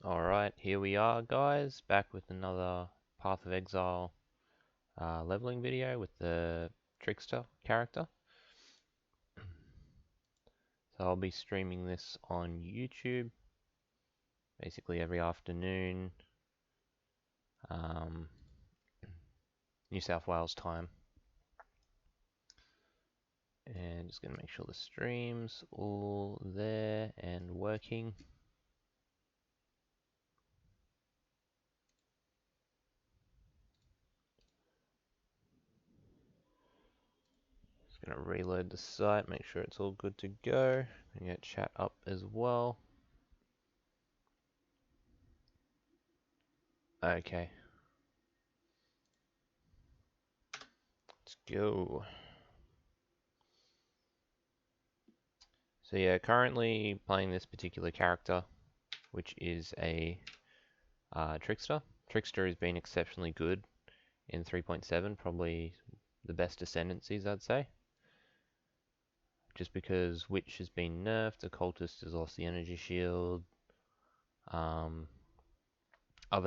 Alright, here we are guys, back with another Path of Exile leveling video with the Trickster character. So I'll be streaming this on YouTube, basically every afternoon, um, New South Wales time. And just going to make sure the stream's all there and working. Just going to reload the site, make sure it's all good to go, and get chat up as well. Okay. Let's go. So yeah, currently playing this particular character, which is a Trickster. Trickster has been exceptionally good in 3.7, probably the best ascendancies I'd say. Just because Witch has been nerfed, Occultist has lost the energy shield, other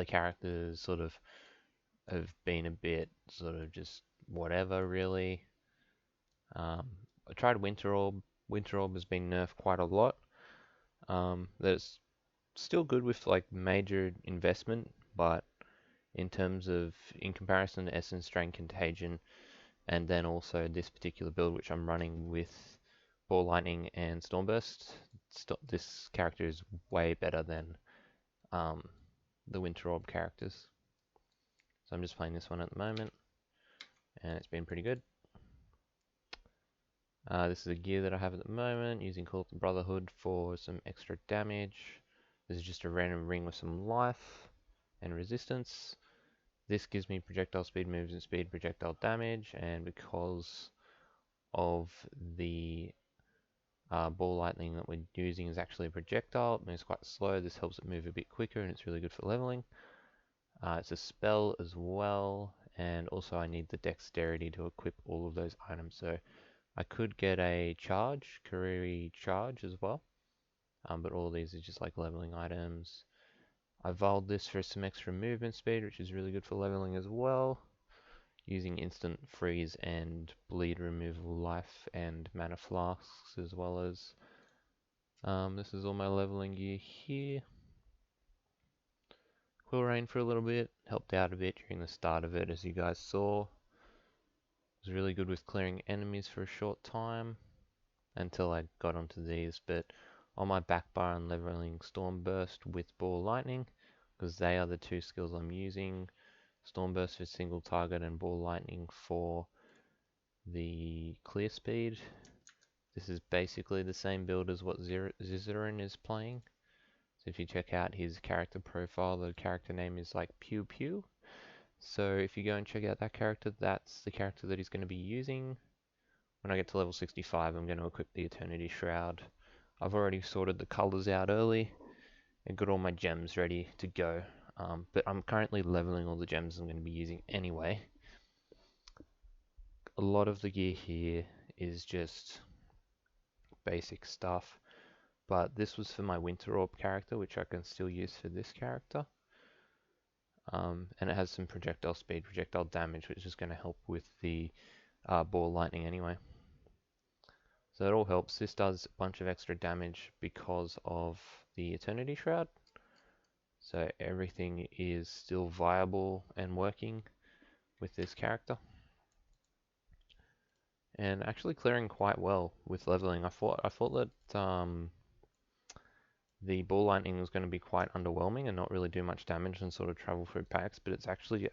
characters sort of have been a bit sort of just whatever really. I tried Winter Orb. Winter Orb has been nerfed quite a lot. That's still good with like major investment, but in terms of in comparison to Essence Drain Contagion, and then also this particular build which I'm running with Ball Lightning and Stormburst, this character is way better than the Winter Orb characters. So I'm just playing this one at the moment, and it's been pretty good. This is a gear that I have at the moment, using Call of the Brotherhood for some extra damage. This is just a random ring with some life and resistance. This gives me projectile speed, movement speed, projectile damage, and because of the ball lightning that we're using is actually a projectile, it moves quite slow. This helps it move a bit quicker, and it's really good for leveling. It's a spell as well, and also I need the dexterity to equip all of those items. So I could get a charge, Kariri charge as well, but all of these are just like leveling items. I voled this for some extra movement speed, which is really good for leveling as well, using instant freeze and bleed removal life and mana flasks, as well as this is all my leveling gear here. Quill Rain for a little bit, helped out a bit during the start of it, as you guys saw. Was really good with clearing enemies for a short time until I got onto these, but on my back bar I'm leveling Stormburst with Ball Lightning because they are the two skills I'm using. Stormburst for single target and Ball Lightning for the clear speed. This is basically the same build as what Zizaran is playing. So if you check out his character profile, the character name is like Pew Pew. So if you go and check out that character, that's the character that he's going to be using. When I get to level 65, I'm going to equip the Eternity Shroud. I've already sorted the colors out early and got all my gems ready to go. But I'm currently leveling all the gems I'm going to be using anyway. A lot of the gear here is just basic stuff, but this was for my Winter Orb character, which I can still use for this character. And it has some projectile speed, projectile damage, which is going to help with the ball lightning anyway. So it all helps. This does a bunch of extra damage because of the Eternity Shroud. So everything is still viable and working with this character. And actually clearing quite well with leveling. I thought that the ball lightning was going to be quite underwhelming and not really do much damage and sort of travel through packs, but it's actually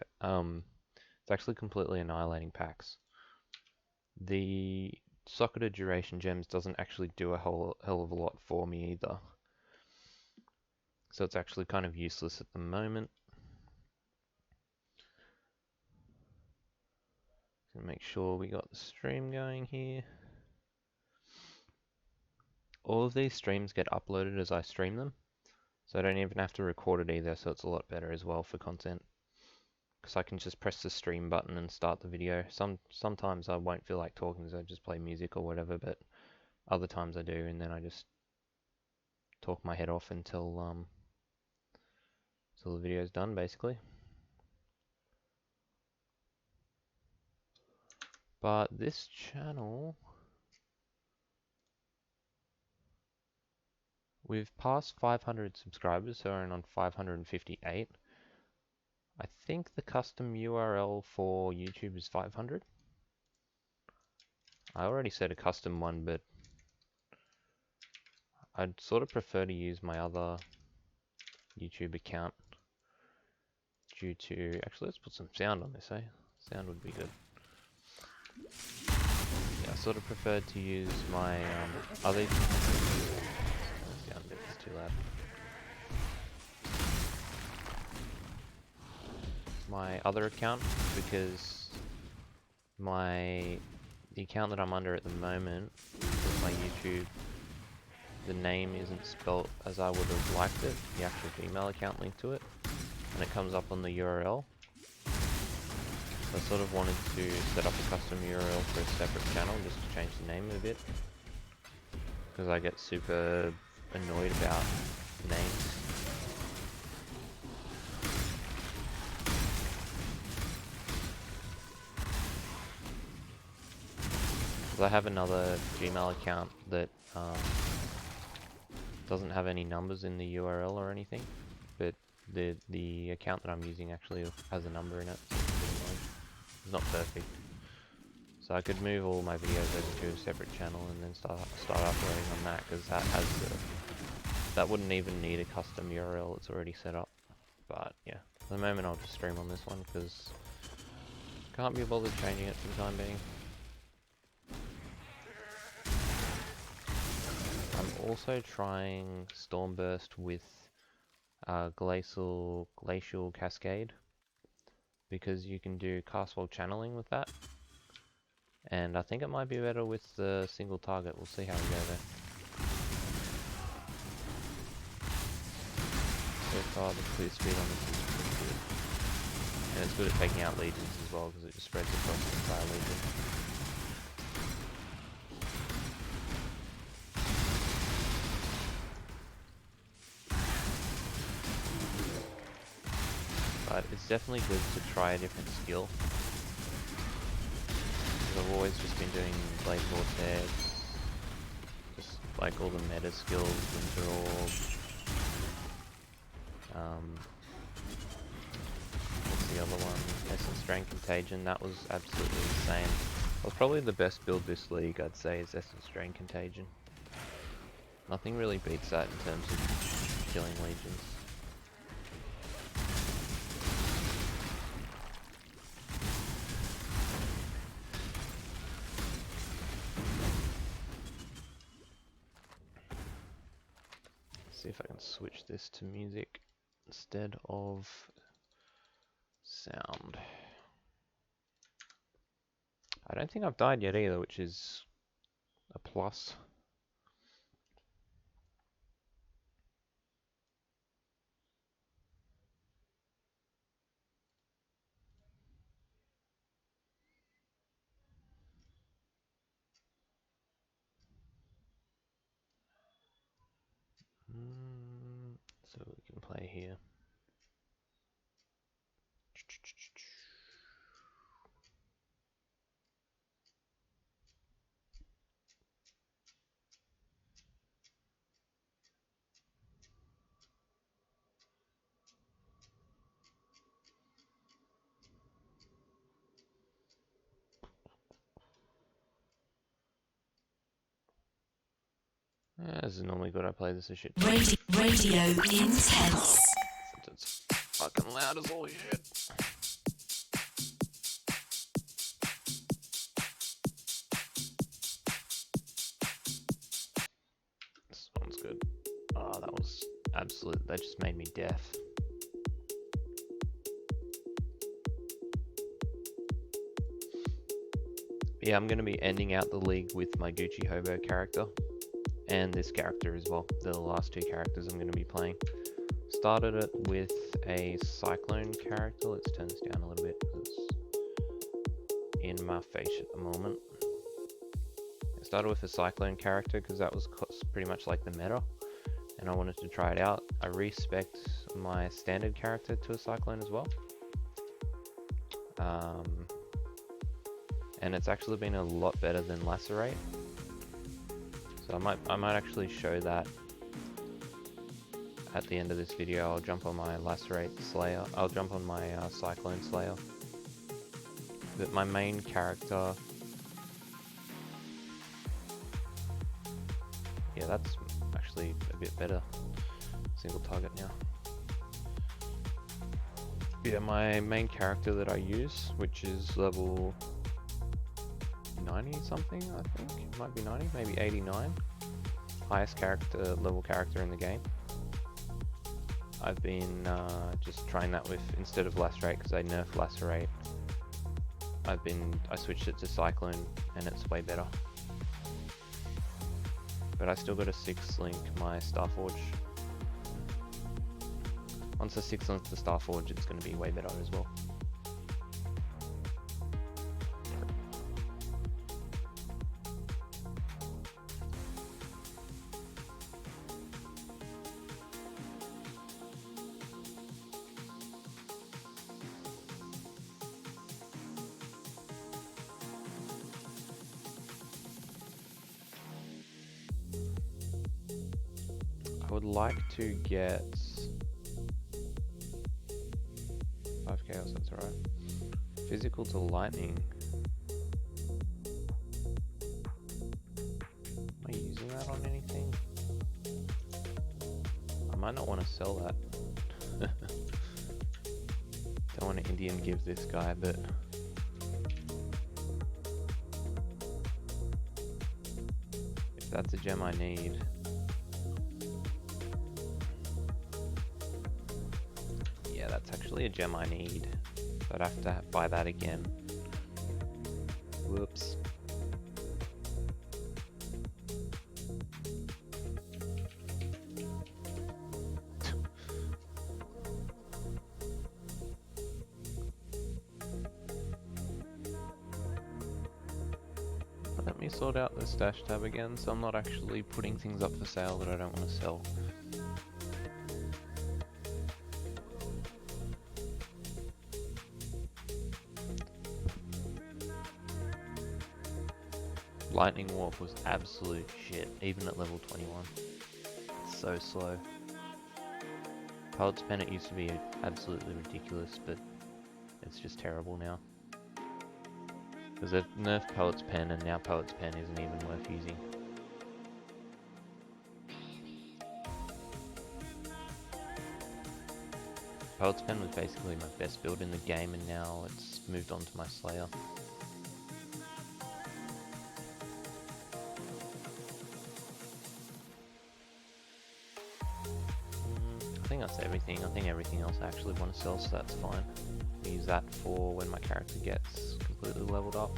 completely annihilating packs. The Socketed Duration Gems doesn't actually do a hell of a lot for me either. So it's actually kind of useless at the moment. Gonna make sure we got the stream going here. All of these streams get uploaded as I stream them, so I don't even have to record it either, so it's a lot better as well for content. Because I can just press the stream button and start the video. Sometimes I won't feel like talking, so I just play music or whatever, but other times I do, and then I just talk my head off until till the video's done, basically. But this channel, we've passed 500 subscribers, so we're on 558. I think the custom URL for YouTube is 500. I already set a custom one, but I'd sort of prefer to use my other YouTube account due to... Actually, let's put some sound on this, eh? Sound would be good. Yeah, I sort of prefer to use my other... Sound a bit, it's too loud. My other account, because the account that I'm under at the moment, my YouTube, the name isn't spelt as I would have liked it, the actual Gmail account linked to it, and it comes up on the URL. So I sort of wanted to set up a custom URL for a separate channel just to change the name a bit, because I get super annoyed about names. I have another Gmail account that doesn't have any numbers in the URL or anything, but the account that I'm using actually has a number in it. It's not perfect, so I could move all my videos over to a separate channel and then start uploading on that, because that wouldn't even need a custom URL. It's already set up. But yeah, at the moment I'll just stream on this one because can't be bothered changing it for the time being. I'm also trying Stormburst with Glacial Cascade, because you can do cast while channeling with that, and I think it might be better with the single target. We'll see how we go there. So far the clear speed on this is pretty good, and it's good at taking out legions as well, because it just spreads across the entire legion. But it's definitely good to try a different skill. I've always just been doing Blade Vortex, just like all the meta skills, Winter Orb. What's the other one? Essence Drain Contagion. That was absolutely insane. That was probably the best build this league, I'd say, is Essence Drain Contagion. Nothing really beats that in terms of killing legions. See if I can switch this to music instead of sound. I don't think I've died yet either, which is a plus. So we can play here. This is normally good. I play this as shit. Radio intense. It's fucking loud as all shit. This one's good. Oh, that was absolute. That just made me deaf. Yeah, I'm going to be ending out the league with my Gucci Hobo character. And this character as well. They're the last two characters I'm going to be playing. Started it with a Cyclone character. Let's turn this down a little bit because it's in my face at the moment. I started with a Cyclone character because that was pretty much like the meta. and I wanted to try it out. I respec my standard character to a Cyclone as well. And it's actually been a lot better than Lacerate. So I might actually show that at the end of this video. I'll jump on my Lacerate Slayer. I'll jump on my Cyclone Slayer. But my main character, yeah, that's actually a bit better. Single target now. Yeah, my main character that I use, which is level 90 something, I think. It might be 90, maybe 89. Highest level character in the game. I've been just trying that with, instead of Lacerate, because I nerfed Lacerate, I switched it to Cyclone, and it's way better. But I still got a 6-link my Starforge. Once I 6-link the Starforge, it's going to be way better as well. I would like to get 5 chaos, that's alright. Physical to lightning. Am I using that on anything? I might not want to sell that. Don't want to Indian give this guy, but if that's a gem I need. Yeah, that's actually a gem I need. So I'd have to buy that again. Whoops. Let me sort out the stash tab again, so I'm not actually putting things up for sale that I don't want to sell. Lightning Warp was absolute shit, even at level 21. It's so slow. Pellet's Pen, it used to be absolutely ridiculous, but it's just terrible now. Because they've nerfed Pellet's Pen, and now Pellet's Pen isn't even worth using. Pellet's Pen was basically my best build in the game, and now it's moved on to my Slayer. I think that's everything. I think everything else I actually want to sell, so that's fine. I'll use that for when my character gets completely leveled up.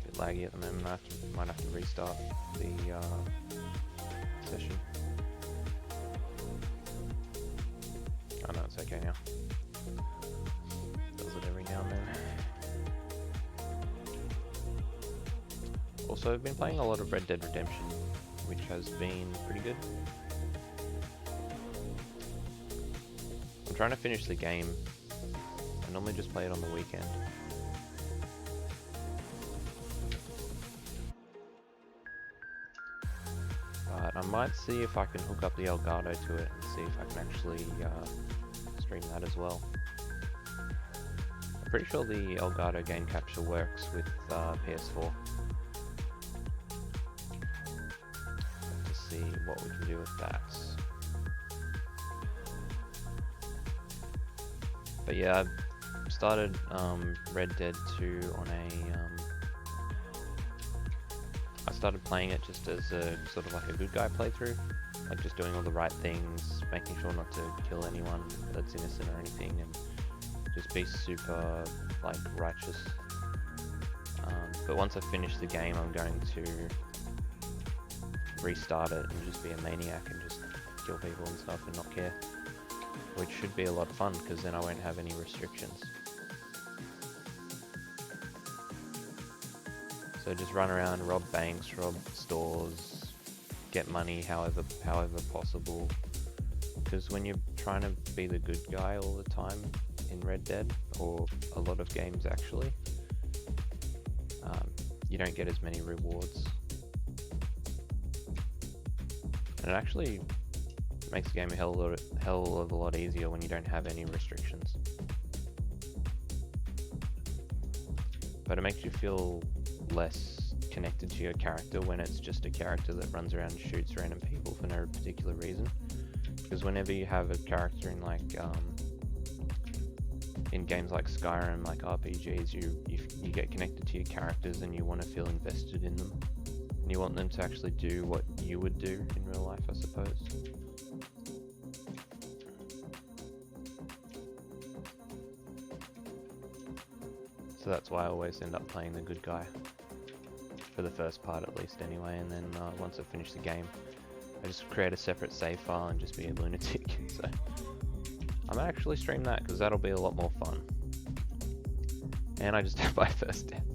Bit laggy at the moment. Might have to restart the session. Oh no, it's okay now. Does it every now and then. Also, I've been playing a lot of Red Dead Redemption, which has been pretty good. I'm trying to finish the game. I normally just play it on the weekend. But I might see if I can hook up the Elgato to it and see if I can actually stream that as well. I'm pretty sure the Elgato game capture works with PS4. To see what we can do with that. But yeah, I started Red Dead 2 on I started playing it just as a sort of like a good guy playthrough, like just doing all the right things, making sure not to kill anyone that's innocent or anything, and just be super like righteous. But once I finish the game, I'm going to restart it and just be a maniac and just kill people and stuff and not care. Which should be a lot of fun, because then I won't have any restrictions. So just run around, rob banks, rob stores, get money however possible. Because when you're trying to be the good guy all the time in Red Dead, or a lot of games actually, you don't get as many rewards. And it actually makes the game a hell of a lot easier when you don't have any restrictions. But it makes you feel less connected to your character when it's just a character that runs around and shoots random people for no particular reason. Because whenever you have a character in like in games like Skyrim, like RPGs, you get connected to your characters and you want to feel invested in them. And you want them to actually do what you would do in real life, I suppose. So that's why I always end up playing the good guy. For the first part at least anyway, and then once I finish the game, I just create a separate save file and just be a lunatic. So I might actually stream that, because that'll be a lot more fun. And I just had my first death.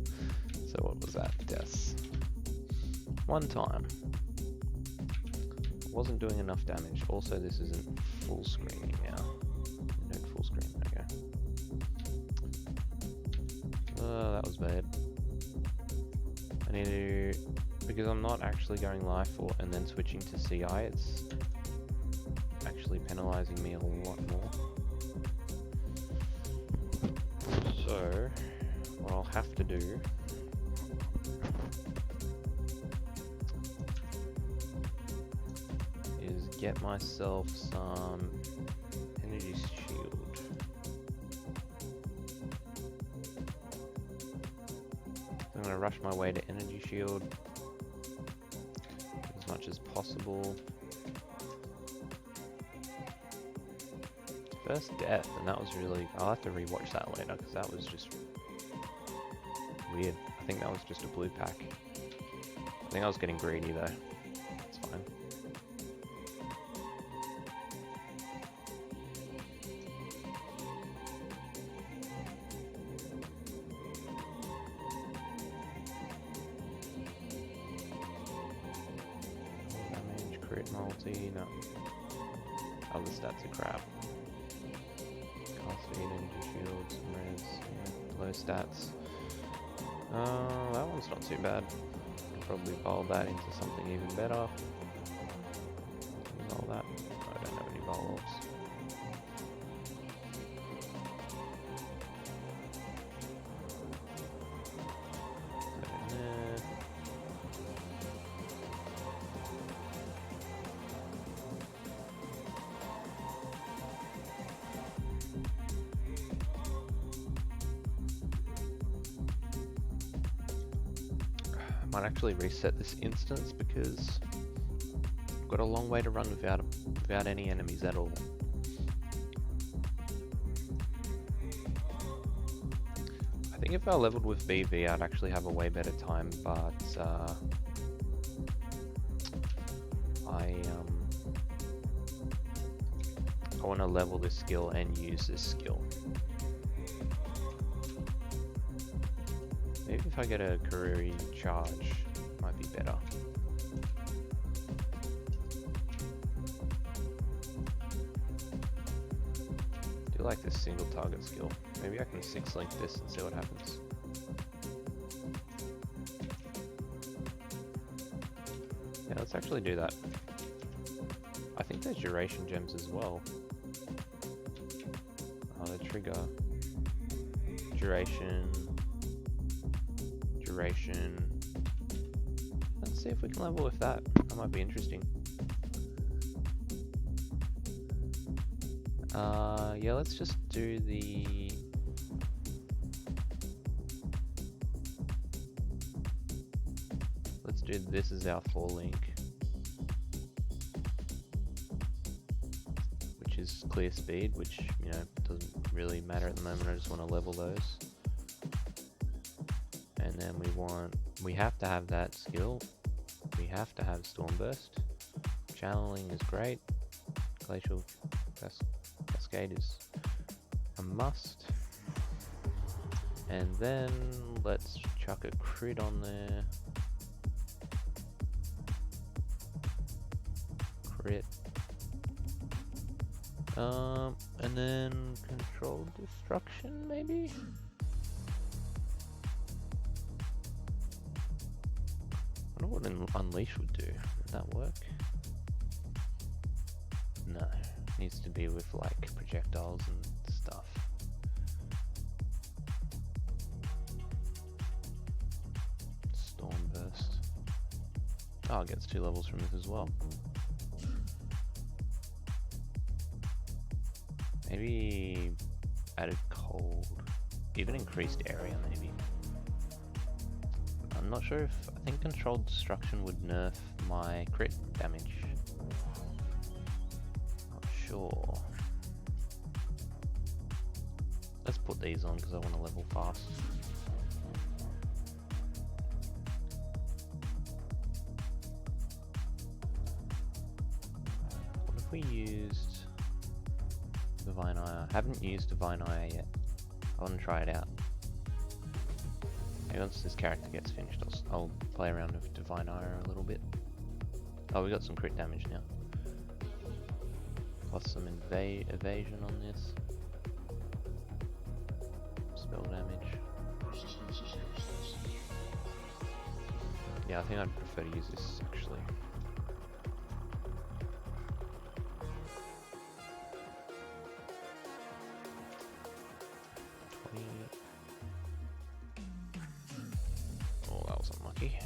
So what was that? Deaths. One time. Wasn't doing enough damage. Also, this isn't full screening now. No full screen. Okay. Oh, that was bad. I need to, because I'm not actually going live and then switching to CI, it's actually penalizing me a lot more. So, what I'll have to do is get myself some energy shield. I'm going to rush my way to energy shield as much as possible. First death, and that was really... I'll have to rewatch that later, because that was just weird. I think that was just a blue pack. I think I was getting greedy though. It's fine. Damage, crit multi, no. Other stats are crap. Cast speed, energy shields, reds, yeah, low stats. That one's not too bad. Probably evolve that into something even better. Evolve that. I don't have any evolves. Might actually reset this instance, because I've got a long way to run without any enemies at all. I think if I leveled with BV, I'd actually have a way better time, but I want to level this skill and use this skill. Maybe if I get a Kariri charge, it might be better. I do like this single target skill. Maybe I can 6-link this and see what happens. Yeah, let's actually do that. I think there's duration gems as well. Oh, the trigger. Duration. Let's see if we can level with that. That might be interesting. Yeah, let's just do the... Let's do this as our 4-link. Which is clear speed, which, you know, doesn't really matter at the moment. I just want to level those. And then we have to have that skill. We have to have Storm Burst. Channeling is great. Glacial Cascade is a must. And then let's chuck a crit on there. Crit. And then Controlled Destruction, maybe? I wonder what an Unleash would do. Would that work? No. Needs to be with like projectiles and stuff. Storm Burst. Oh, it gets 2 levels from this as well. Maybe added cold. Even increased area, maybe. I'm not sure if... I think Controlled Destruction would nerf my crit damage. Not sure. Let's put these on because I want to level fast. What if we used Divine Ire? I haven't used Divine Ire yet. I want to try it out. Maybe once this character gets finished, I'll play around with Divine Ire a little bit. Oh, we got some crit damage now. Plus some evasion on this. Spell damage. Yeah, I think I'd prefer to use this actually. Oh, that was unlucky.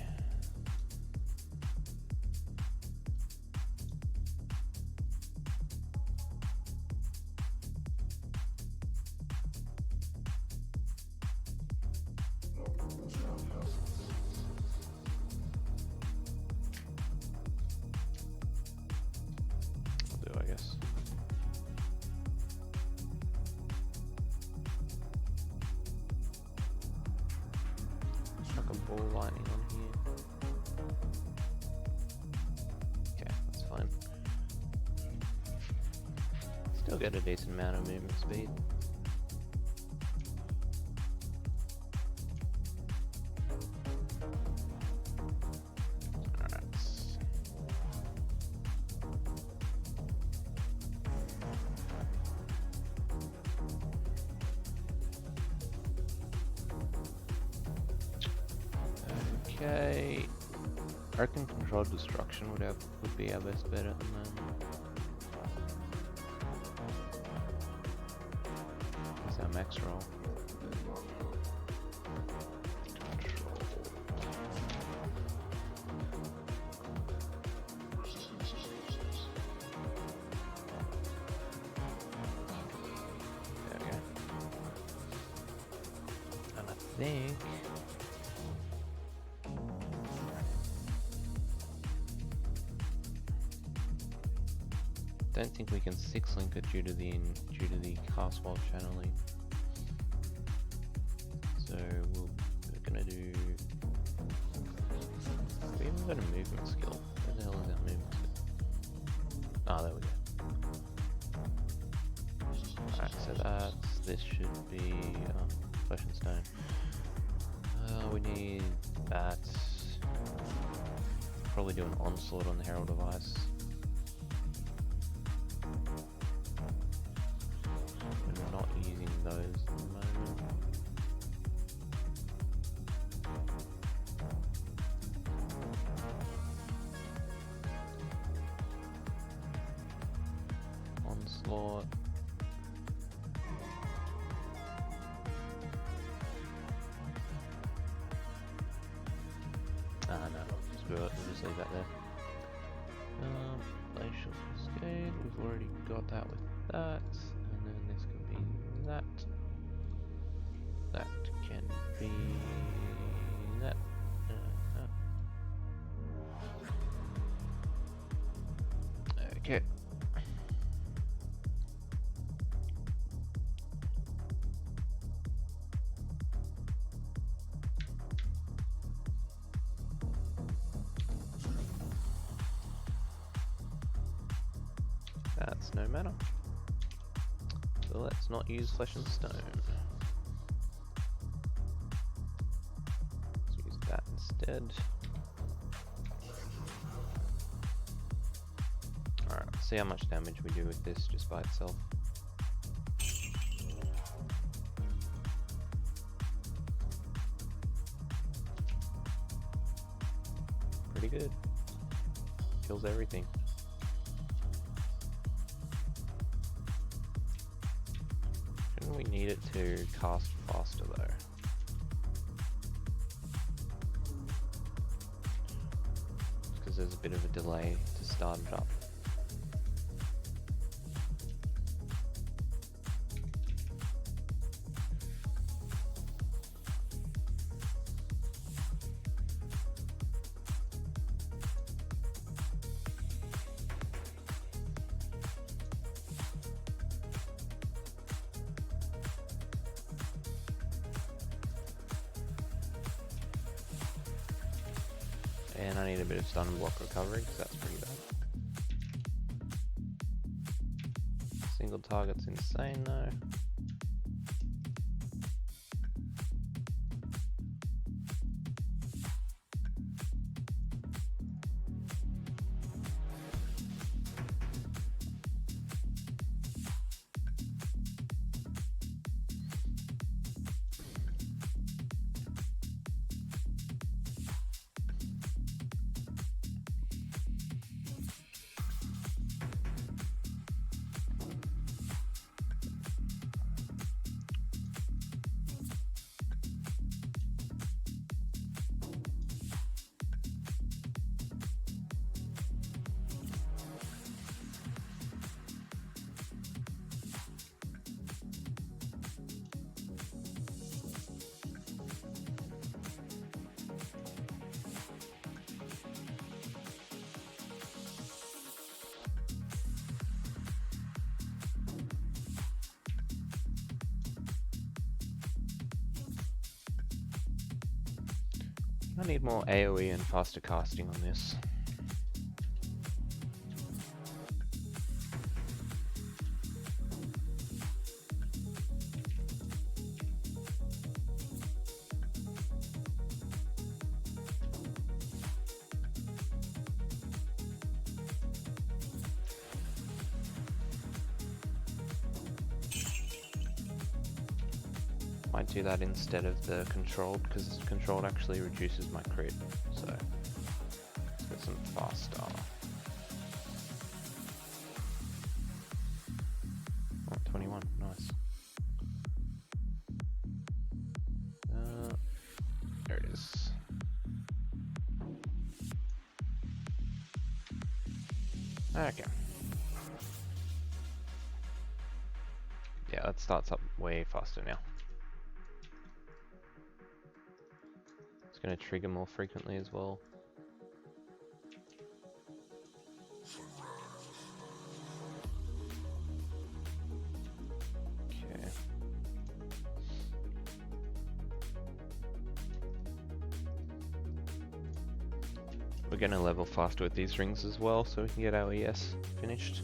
I'll do, I guess. Chuck a ball lightning on here. Okay, that's fine. Still get a decent amount of movement speed. Alright. Okay. I reckon Controlled Destruction would be our best bet at the moment. That's our max roll. There we go. And I think don't think we can 6-link it due to the cast while channeling. So we're gonna do. We haven't got a movement skill. Where the hell is our movement skill? Ah, there we go. Alright, so this should be Flesh and Stone. We need that. Probably do an onslaught on the Herald of Ice. We're not using those at the moment. Onslaught. No, screw it, we'll just leave that there. Glacial Cascade, we've already got that with that, and then this can be that. That can be that. Okay. That's no mana. So let's not use Flesh and Stone. Let's use that instead. Alright, let's see how much damage we do with this just by itself. Pretty good. Kills everything. Shouldn't we need it to cast faster though? Because there's a bit of a delay to start it up. And I need a bit of stun and block recovery because that's pretty bad. Single target's insane though. I need more AoE and faster casting on this. Might do that instead of the controlled, because controlled actually reduces my crit, so let's get some faster. Oh, 21, nice. There it is. Okay. Yeah, that starts up way faster now. It's going to trigger more frequently as well. Okay. We're going to level faster with these rings as well, so we can get our ES finished.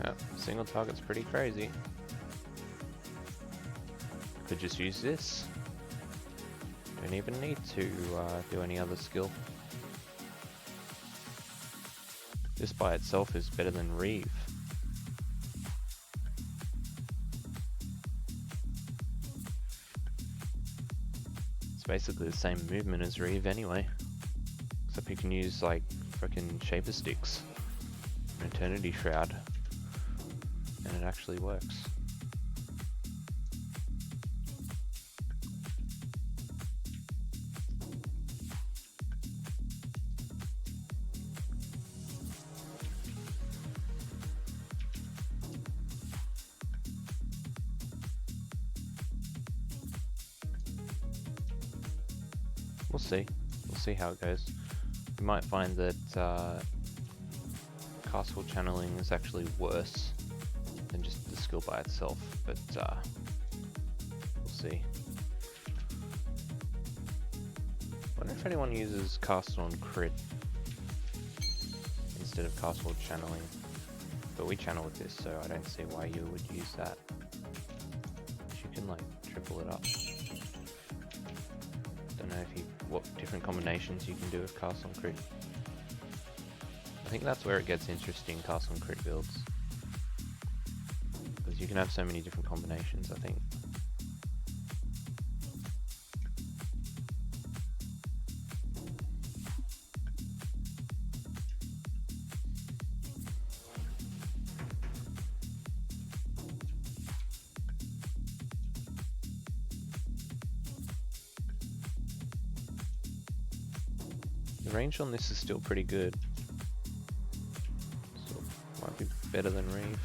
Yep, single target's pretty crazy. Could just use this. Don't even need to do any other skill. This by itself is better than Reeve. It's basically the same movement as Reeve anyway. Except you can use like frickin' Shaper Sticks and Eternity Shroud. And it actually works. We'll see. We'll see how it goes. You might find that castle channeling is actually worse than just the skill by itself, but we'll see. Wonder if anyone uses castle on crit instead of castle channeling, but we channel with this, so I don't see why you would use that. You can like triple it up. Don't know if what different combinations you can do with castle on crit. I think that's where it gets interesting, castle and crit builds, because you can have so many different combinations, I think. The range on this is still pretty good. So might be better than Reef.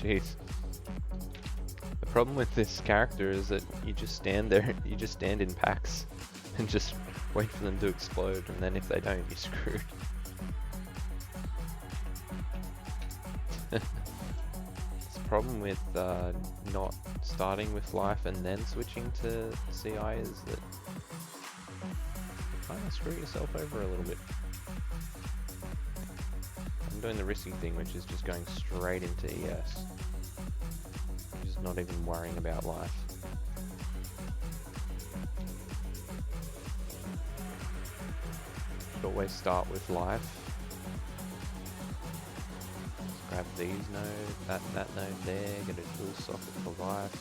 Jeez. The problem with this character is that you just stand there, you just stand in packs and just wait for them to explode, and then if they don't, you're screwed. It's a problem with not starting with life and then switching to CI is that you kind of screw yourself over a little bit. I'm doing the risky thing, which is just going straight into ES. Just not even worrying about life. Should always start with life. Just grab these nodes, that node there, get a dual socket for life,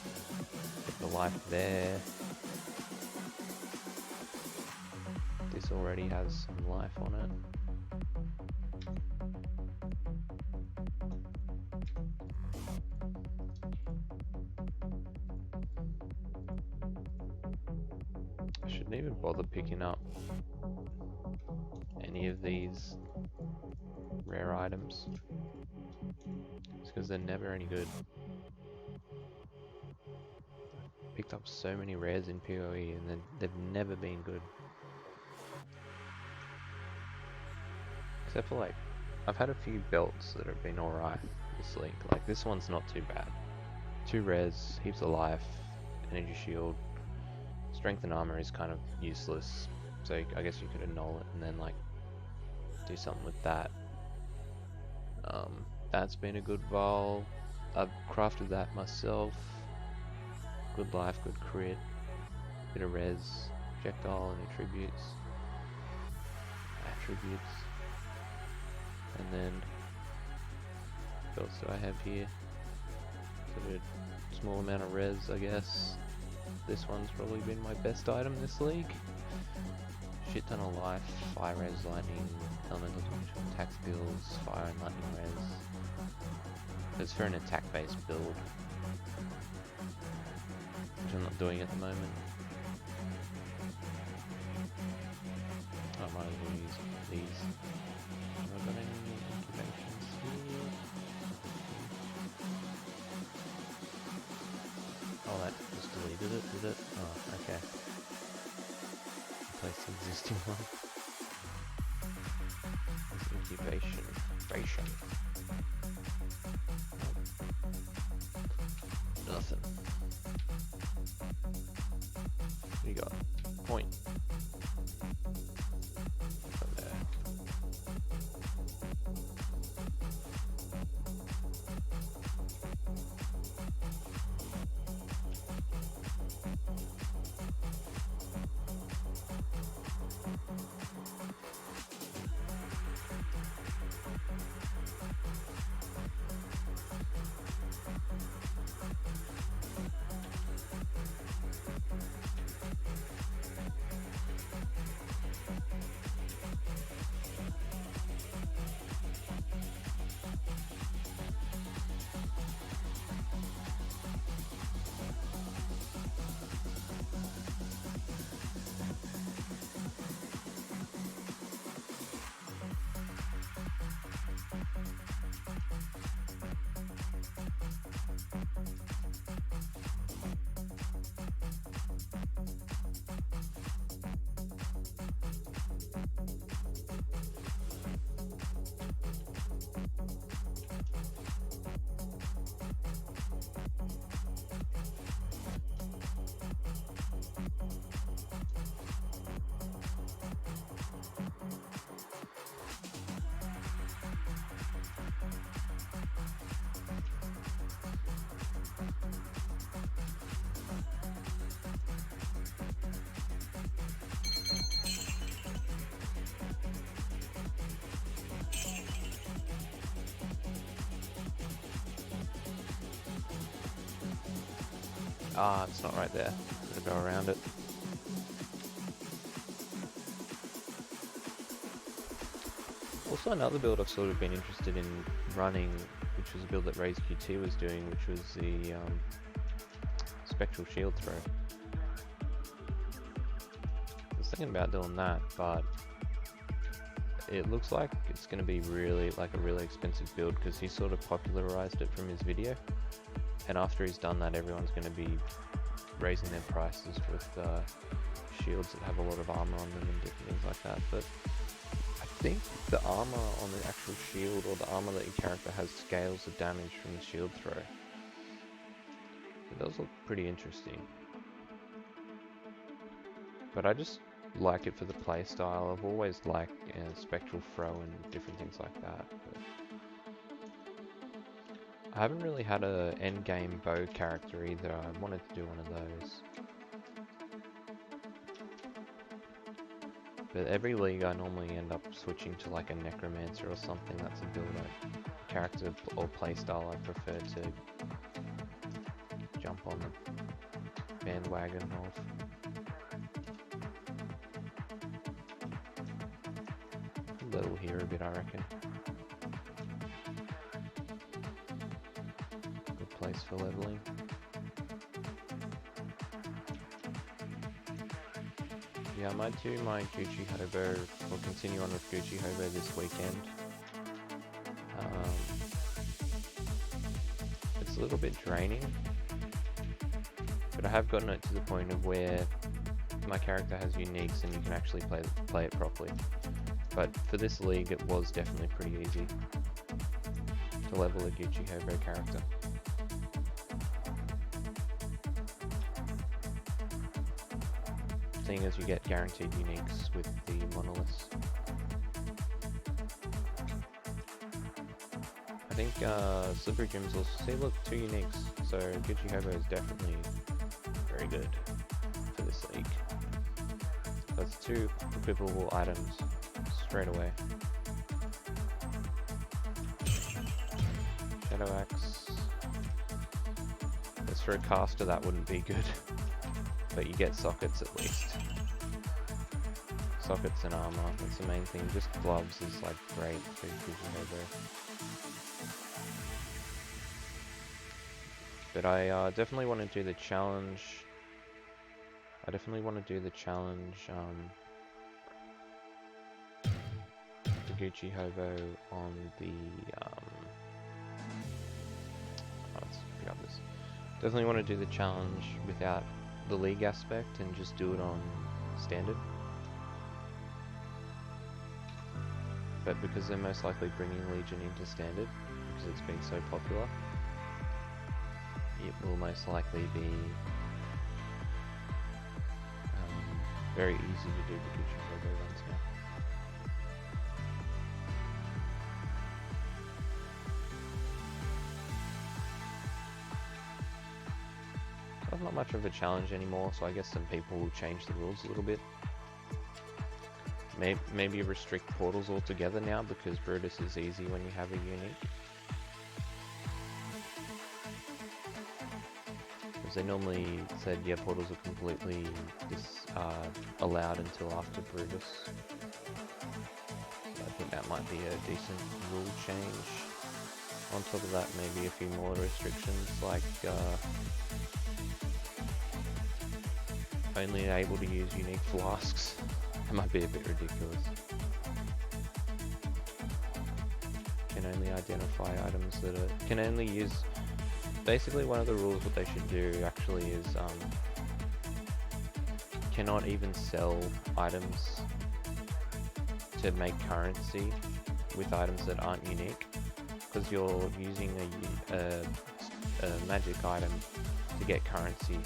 get the life there. This already has some life on it. I shouldn't even bother picking up any of these rare items. It's because they're never any good. Picked up so many rares in PoE and they've never been good. Except for like, I've had a few belts that have been alright this league. Like this one's not too bad. 2 rares, heaps of life, energy shield. Strength and armor is kind of useless, so I guess you could annul it and then like do something with that. That's been a good vol. I've crafted that myself. Good life, good crit, bit of res, projectile and attributes. And then what else do I have here? So a small amount of res, I guess. This one's probably been my best item this league. shit ton of life, fire res, lightning, elemental attack skills, fire and lightning res. It's for an attack based build, which I'm not doing at the moment. I might as well use these. Have I got any incubations here? Oh, that just deleted it, did it? Oh, okay. Replace the existing one. Incubation. Nothing. What do you got? Point. From there. Ah, it's not right there. Gotta go around it. Also, another build I've sort of been interested in running, which was a build that Raze QT was doing, which was the Spectral Shield Throw. I was thinking about doing that, but it looks like it's going to be really like a really expensive build because he sort of popularized it from his video. And after he's done that, everyone's going to be raising their prices with shields that have a lot of armor on them and different things like that. But I think the armor on the actual shield, or the armor that your character has, scales the damage from the shield throw. It does look pretty interesting. But I just like it for the playstyle. I've always liked Spectral Throw and different things like that. But I haven't really had a endgame bow character either. I wanted to do one of those. But every league I normally end up switching to like a Necromancer or something. That's a build character or playstyle I prefer to jump on the bandwagon of. Level here a bit, I reckon. Good place for leveling. Yeah, I might do my Gucci Hobo, or continue on with Gucci Hobo this weekend. It's a little bit draining, but I have gotten it to the point of where my character has uniques and you can actually play it properly. But for this league, it was definitely pretty easy to level a Gucci Hobo character. Seeing as you get guaranteed uniques with the monoliths. I think Slippery Gems also, see look, 2 uniques, so Gucci Hobo is definitely very good for this league. That's 2 equipable items straight away. Shadow Axe. As for a caster, that wouldn't be good, but you get sockets at least. sockets and armor. That's the main thing. Just gloves is like great for Gucci Hobo. But I definitely want to do the challenge. I definitely want to do the challenge. The Gucci Hobo on the. Let's pick up this. Definitely want to do the challenge without the league aspect and just do it on standard. But because they're most likely bringing Legion into standard, because it's been so popular, it will most likely be very easy to do the Gucci Hobo runs now. It's not much of a challenge anymore, so I guess some people will change the rules a little bit. Maybe restrict portals altogether now, because Brutus is easy when you have a unique. Because they normally said, yeah, portals are completely allowed until after Brutus. So I think that might be a decent rule change. On top of that, maybe a few more restrictions, like only able to use unique flasks. That might be a bit ridiculous. Can only identify items that are... Can only use... Basically one of the rules what they should do actually is cannot even sell items to make currency with items that aren't unique, because you're using a magic item to get currency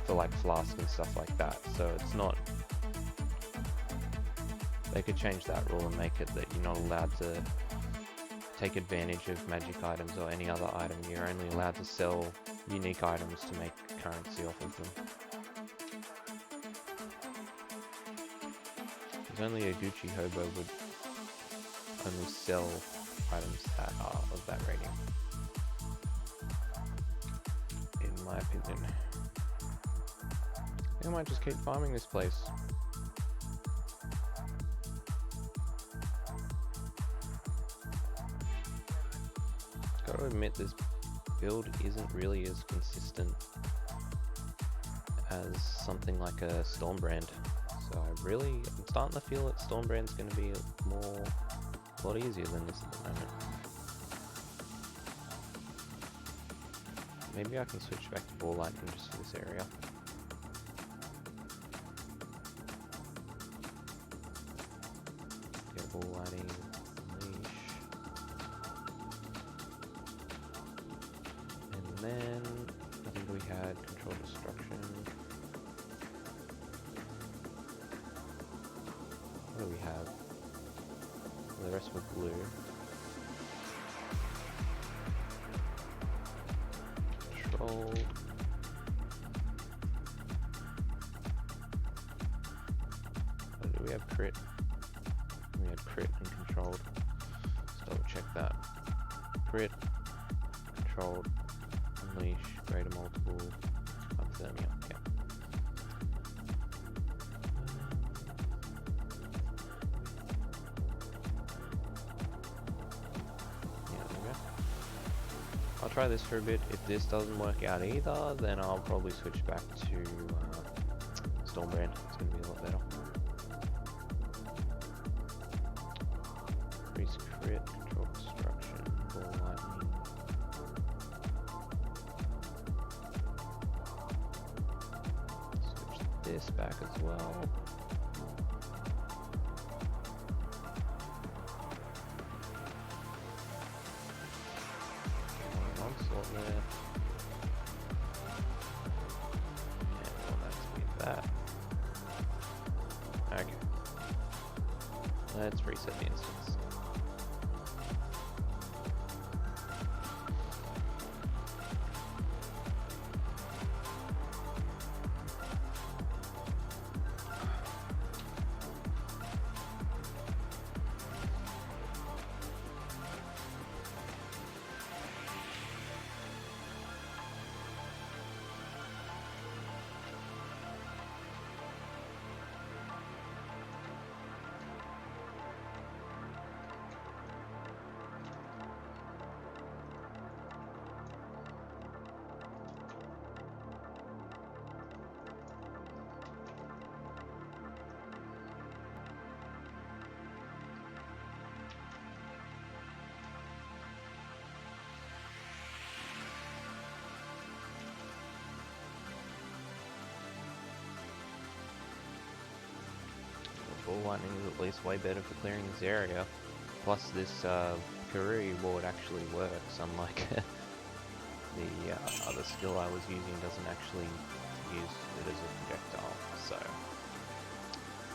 for like flasks and stuff like that. So it's not... They could change that rule and make it that you're not allowed to take advantage of magic items or any other item. You're only allowed to sell unique items to make currency off of them. Because only a Gucci Hobo would only sell items that are of that rating, in my opinion. I might just keep farming this place. Gotta admit, this build isn't really as consistent as something like a Stormbrand. So I'm starting to feel that Stormbrand's going to be a lot easier than this at the moment. Maybe I can switch back to Ball Lightning just for this area. Get Ball Lightning, Leash. And then I think we had Control Destruction. What do we have? The rest were blue. Control. What do we have? Crit. We had crit and controlled. Let's double check that. Crit, controlled, unleash, greater multiple, hypothermia. Yeah. I'll try this for a bit. If this doesn't work out either, then I'll probably switch back to Stormbrand. It's going to be a lot better. Increase crit, control destruction, ball lightning. Switch this back as well. Onslaught there. And well, that's with that. Okay. Let's reset the instance. Ball Lightning is at least way better for clearing this area. Plus this Karui ward actually works, unlike the other skill I was using doesn't actually use it as a projectile, so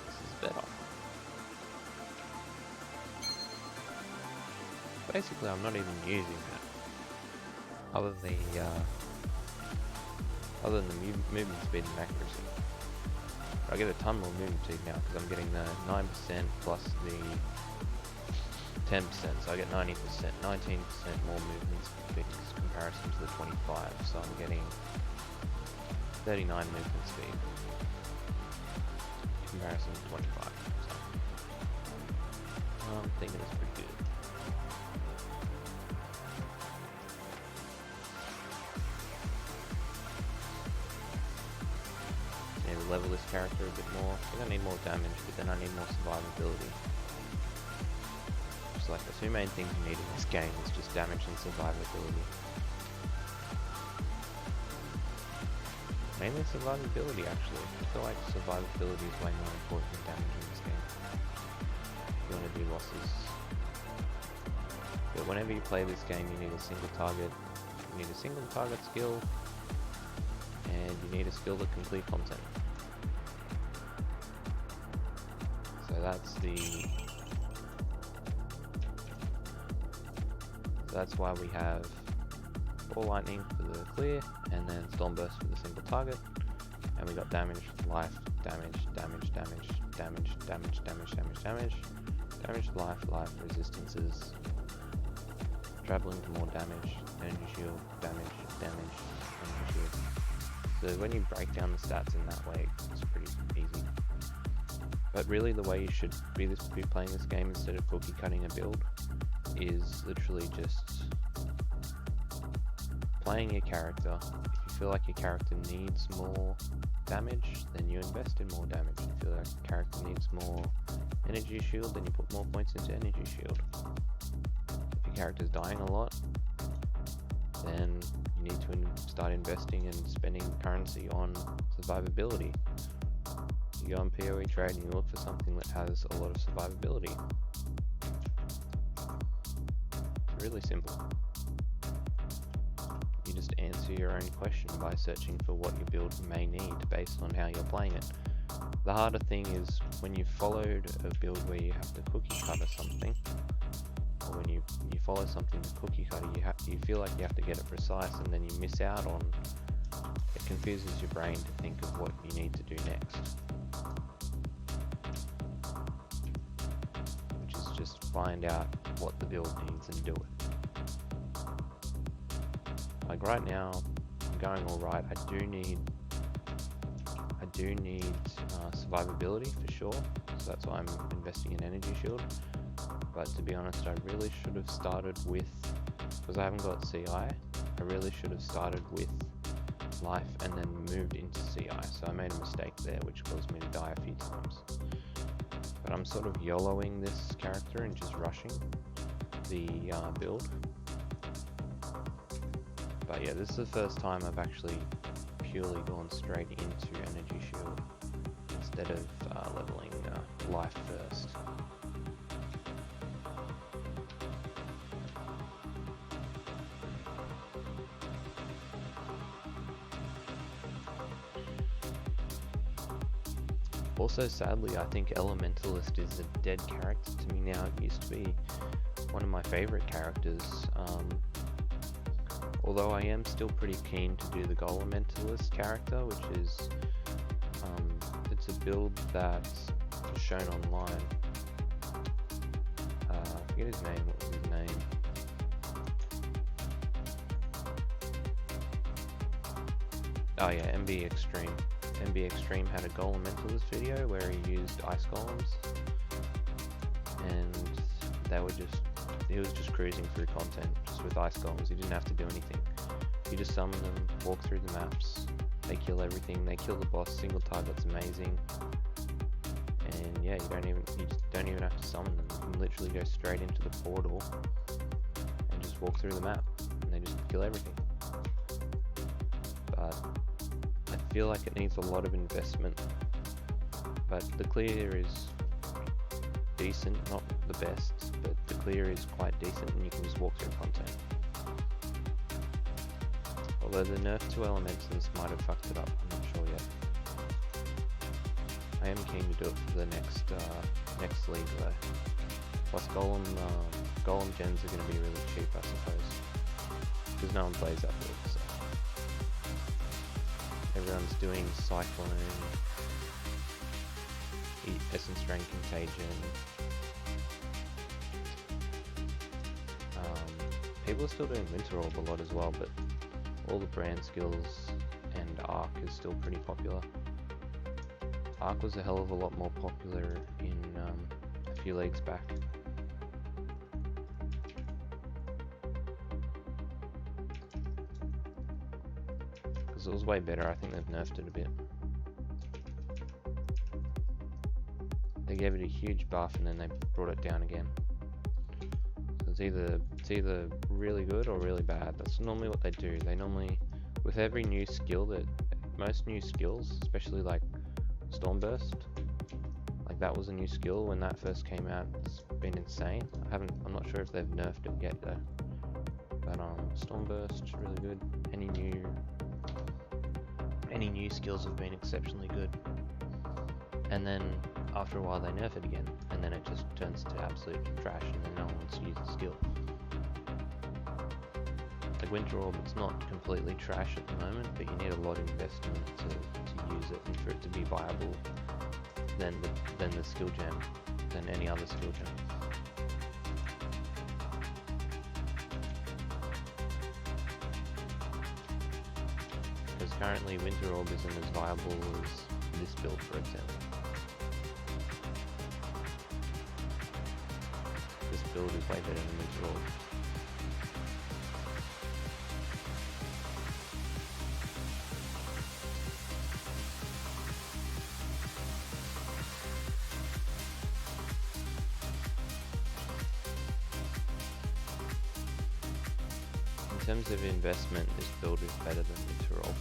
this is better. Basically I'm not even using it, other than the movement speed and accuracy. I get a ton more movement speed now because I'm getting the 9% plus the 10%, so I get 19% more movement speed in comparison to the 25, so I'm getting 39 movement speed in comparison to 25, so I'm thinking it's pretty good. Need to level this character a bit more. I think I need more damage, but then I need more survivability. Just like the two main things you need in this game is just damage and survivability. Mainly survivability actually. I feel like survivability is way more important than damage in this game. If you want to do losses. But whenever you play this game you need a single target. You need a single target skill. And you need a skill that can clear content. So that's why we have Ball Lightning for the clear, and then Storm Burst for the single target, and we got damage, life, damage, life, resistances, traveling to more damage, energy shield, damage, energy shield. So when you break down the stats in that way, it's pretty easy. But really the way you should be playing this game instead of cookie cutting a build is literally just playing your character. If you feel like your character needs more damage, then you invest in more damage. If you feel like your character needs more energy shield, then you put more points into energy shield. If your character's dying a lot, then you need to start investing and spending currency on survivability. You go on PoE trade and you look for something that has a lot of survivability. It's really simple. You just answer your own question by searching for what your build may need based on how you're playing it. The harder thing is when you've followed a build where you have to cookie cutter something, or when you follow something to cookie cutter, you feel like you have to get it precise, and then you miss out on. It confuses your brain to think of what you need to do next. Which is just find out what the build needs and do it. Like right now, I'm going all right. I do need survivability for sure, so that's why I'm investing in energy shield. But to be honest, I really should have started with, because I haven't got CI, I really should have started with life and then moved into CI. So I made a mistake there, which caused me to die a few times. But I'm sort of YOLOing this character and just rushing the build. But yeah, this is the first time I've actually purely gone straight into energy shield instead of leveling life first. Also, sadly, I think Elementalist is a dead character to me now. It used to be one of my favorite characters. Although I am still pretty keen to do the Golementalist character, which is it's a build that's shown online. I forget his name. What was his name? Oh yeah, MB Extreme. MB Extreme had a Golementalist video where he used ice golems, and he was just cruising through content just with ice golems. He didn't have to do anything. You just summon them, walk through the maps, they kill everything, they kill the boss, single target's amazing, and yeah, you just don't even have to summon them. You can literally go straight into the portal and just walk through the map, and they just kill everything. But I feel like it needs a lot of investment, but the clear is decent, not the best, but the clear is quite decent and you can just walk through content. Although the nerf to Elementals might have fucked it up, I'm not sure yet. I am keen to do it for the next league though. Plus Golem gens are going to be really cheap, I suppose, because no one plays that league, so everyone's doing Cyclone, Essence Drain Contagion. People are still doing Winter Orb a lot as well, but all the brand skills and Arc is still pretty popular. Arc was a hell of a lot more popular in a few leagues back. Because it was way better. I think they've nerfed it a bit. They gave it a huge buff and then they brought it down again. So it's either really good or really bad. That's normally what they do. They normally, with every new skill, most new skills, especially like Stormburst, like that was a new skill when that first came out. It's been insane. I'm not sure if they've nerfed it yet though. But Stormburst, really good. Any new skills have been exceptionally good. And then after a while they nerf it again, and then it just turns to absolute trash, and then no one wants to use the skill. Like Winter Orb, it's not completely trash at the moment, but you need a lot of investment to use it and for it to be viable than the skill gem, than any other skill gem. Because currently Winter Orb isn't as viable as this build, for example. This build is way better than Winter Orb. In terms of investment, this build is better than Winter Orb.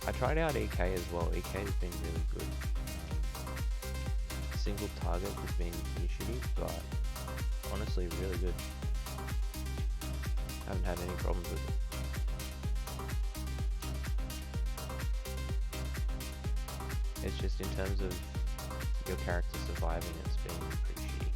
I tried out EK as well. EK has been really good. Single target has been pretty shitty, but honestly really good. Haven't had any problems with it. It's just in terms of your character surviving, it's been pretty shitty.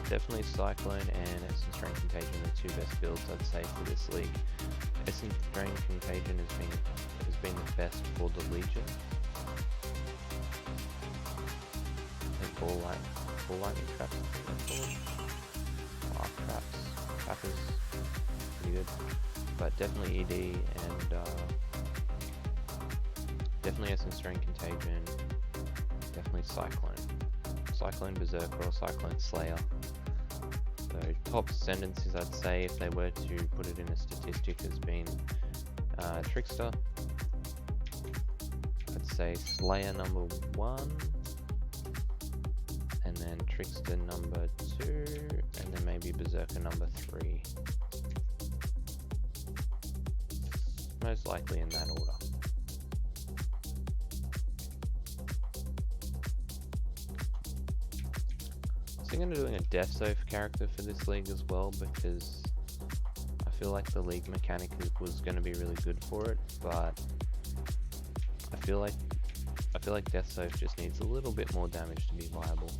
Definitely Cyclone and Essence Drain Contagion are the two best builds I'd say for this league. Essence Drain Contagion has been the best for the Legion. And Ball Lightning Traps, I think that's called. Arc Traps. Trappers, pretty good. But definitely ED and definitely Essence Drain Contagion. Definitely Cyclone. Cyclone Berserker or Cyclone Slayer. So top ascendancies I'd say, if they were to put it in a statistic, has been Trickster, I'd say Slayer number 1, and then Trickster number 2, and then maybe Berserker number 3. Most likely in that order. I'm thinking of doing a Death Oath character for this league as well, because I feel like the league mechanic was going to be really good for it, but I feel like Death Oath just needs a little bit more damage to be viable.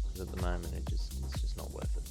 Because at the moment it's just not worth it.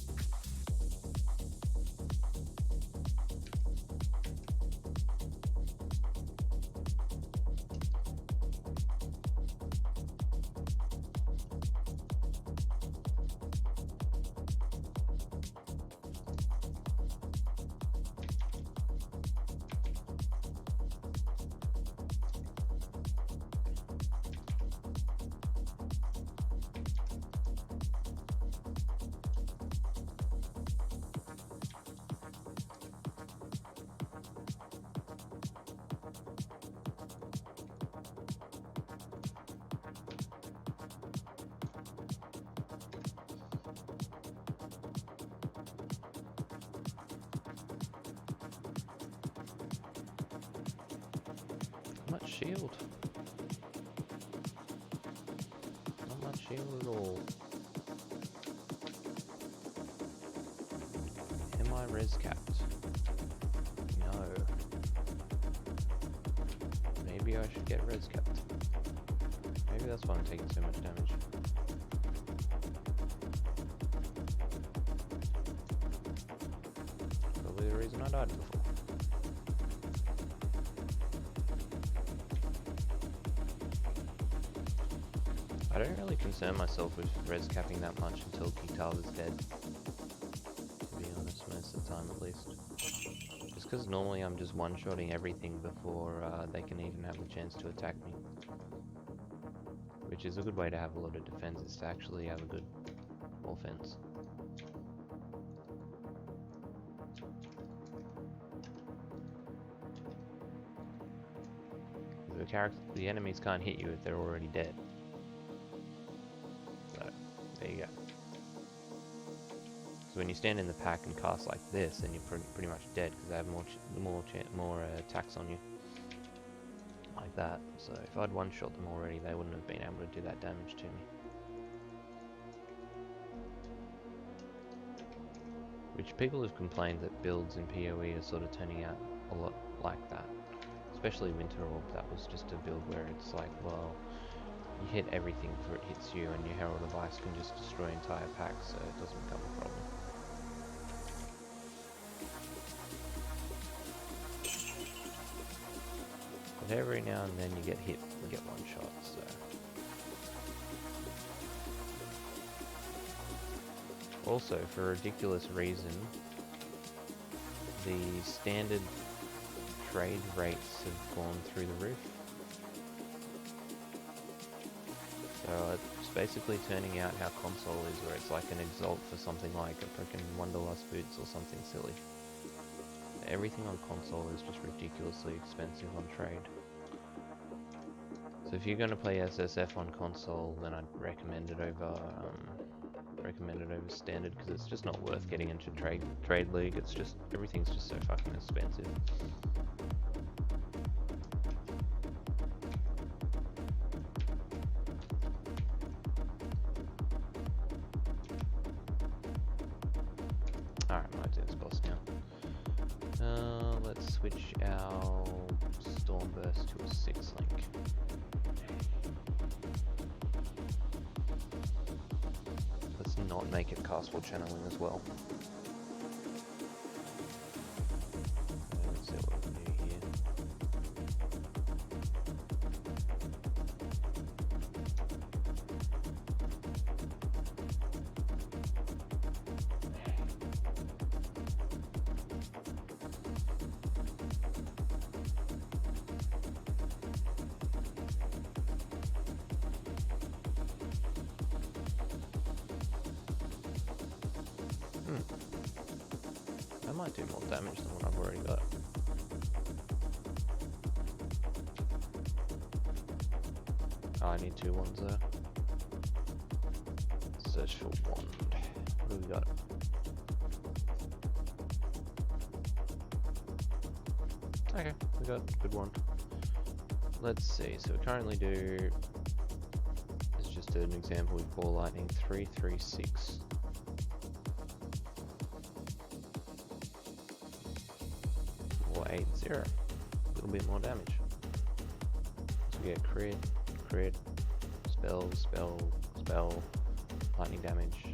shield. Not much shield at all. Am I res capped? No. Maybe I should get res capped. Maybe that's why I'm taking so much damage. Probably the reason I died before. I don't really concern myself with res capping that much until Kiktal is dead. To be honest, most of the time at least. Just because normally I'm just one-shotting everything before they can even have the chance to attack me. Which is a good way to have a lot of defense, is to actually have a good offense. The enemies can't hit you if they're already dead. So, there you go. So when you stand in the pack and cast like this, then you're pretty much dead because they have more attacks on you. Like that. So if I'd one-shot them already, they wouldn't have been able to do that damage to me. Which people have complained that builds in PoE are sort of turning out a lot like that. Especially Winter Orb, that was just a build where it's like, well, you hit everything before it hits you, and your Herald of Ice can just destroy entire packs, so it doesn't become a problem. But every now and then you get hit and get one shot, so. Also, for a ridiculous reason, the standard trade rates have gone through the roof. So it's basically turning out how console is, where it's like an exalt for something like a freaking Wanderlust boots or something silly. Everything on console is just ridiculously expensive on trade. So if you're going to play SSF on console, then I'd recommend it over standard, because it's just not worth getting into trade league. It's just, everything's just so fucking expensive. Alright, I might do this boss now. Let's switch our Stormburst to a 6-link. Let's not make it castful channeling as well. Let's see what we can do here. I might do more damage than what I've already got. Oh, I need 2 wands there. Search for wand. What do we got? Okay, we got a good wand. Let's see, so we currently do... It's just an example with Ball Lightning 336. Or 80. A little bit more damage. So we get crit, spell, spell, spell, lightning damage,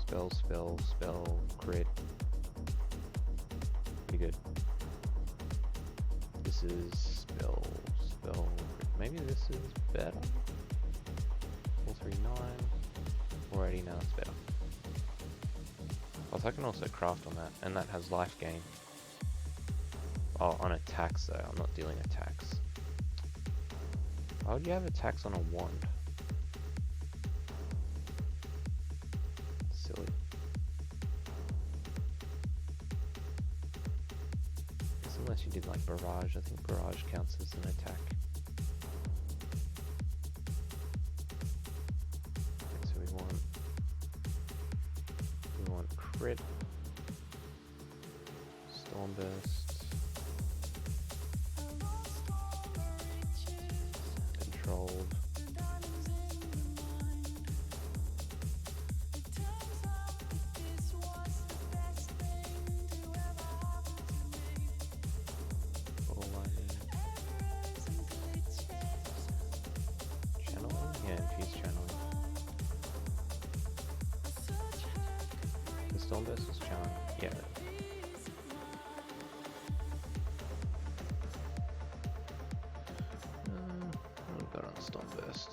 spell, spell, spell, crit. Pretty good. This is spell, spell, crit. Maybe this is better. 439, 480, now it's better. Also, I can also craft on that, and that has life gain. Oh, on attacks though, I'm not dealing attacks. Why would you have attacks on a wand? Silly. Guess unless you did like barrage, I think barrage counts as an attack. Okay, so we want crit, Stormburst. Stormburst is challenge. Yeah. What have we got on Stormburst?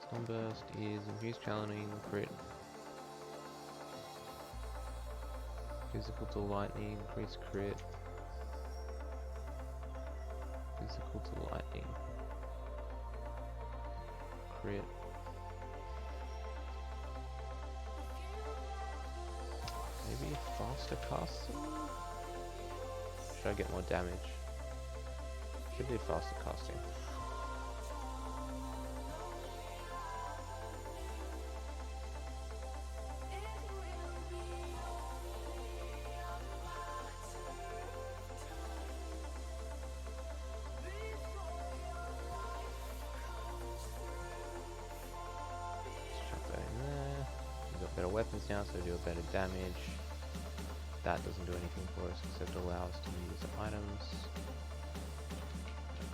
Stormburst is increased challenging crit. Physical to lightning, increased crit. Physical to lightning. Crit. Maybe faster casting? Should I get more damage? Should do faster casting. Better weapons now, so do a better damage. That doesn't do anything for us except allow us to use items.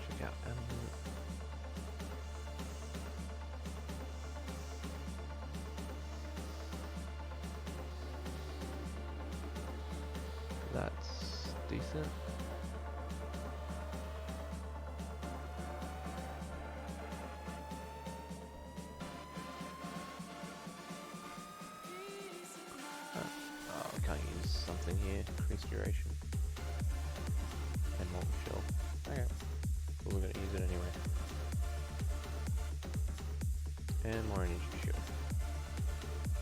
Check out element. That's decent. Can't use something here. Increase duration. And molten shell. Okay. Well, we're going to use it anyway. And more energy shield.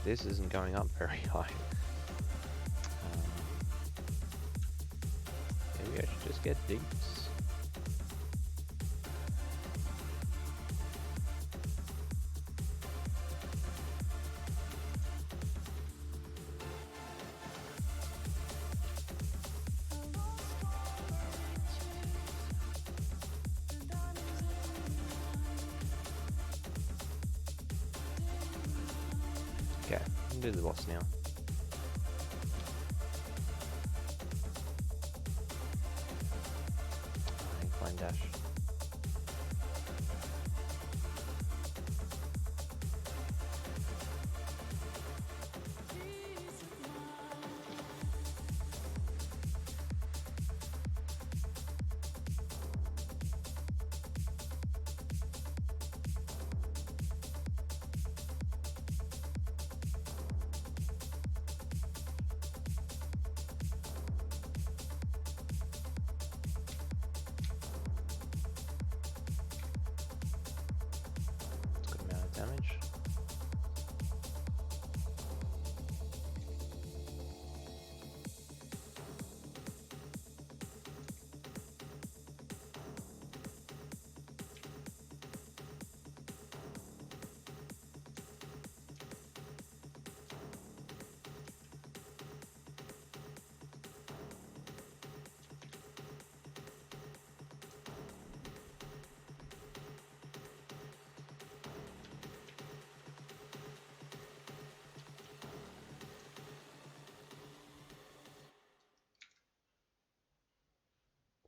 This isn't going up very high. Maybe I should just get deeps. Okay, we can do the boss now. Incline dash. Damage.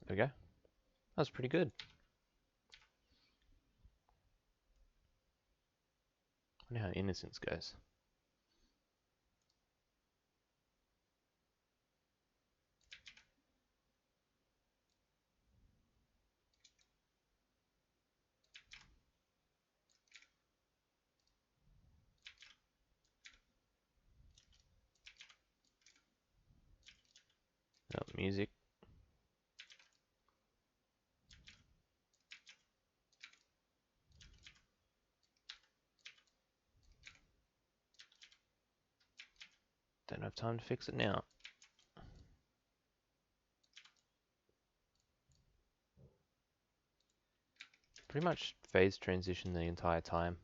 There we go. That was pretty good. I wonder how Innocence goes. Oh, music. Don't have time to fix it now. Pretty much phase transition the entire time.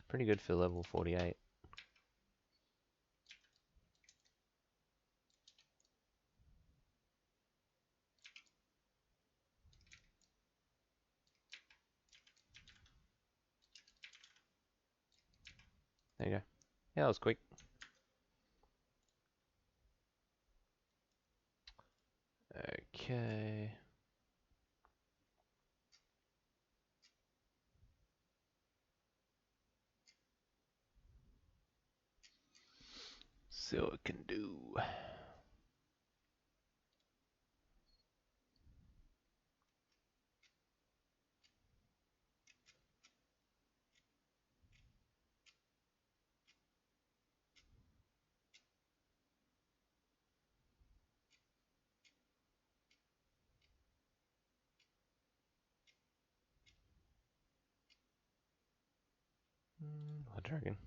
Pretty good for level 48. There you go. Yeah, that was quick. Okay. See what it can do. Blood Dragon.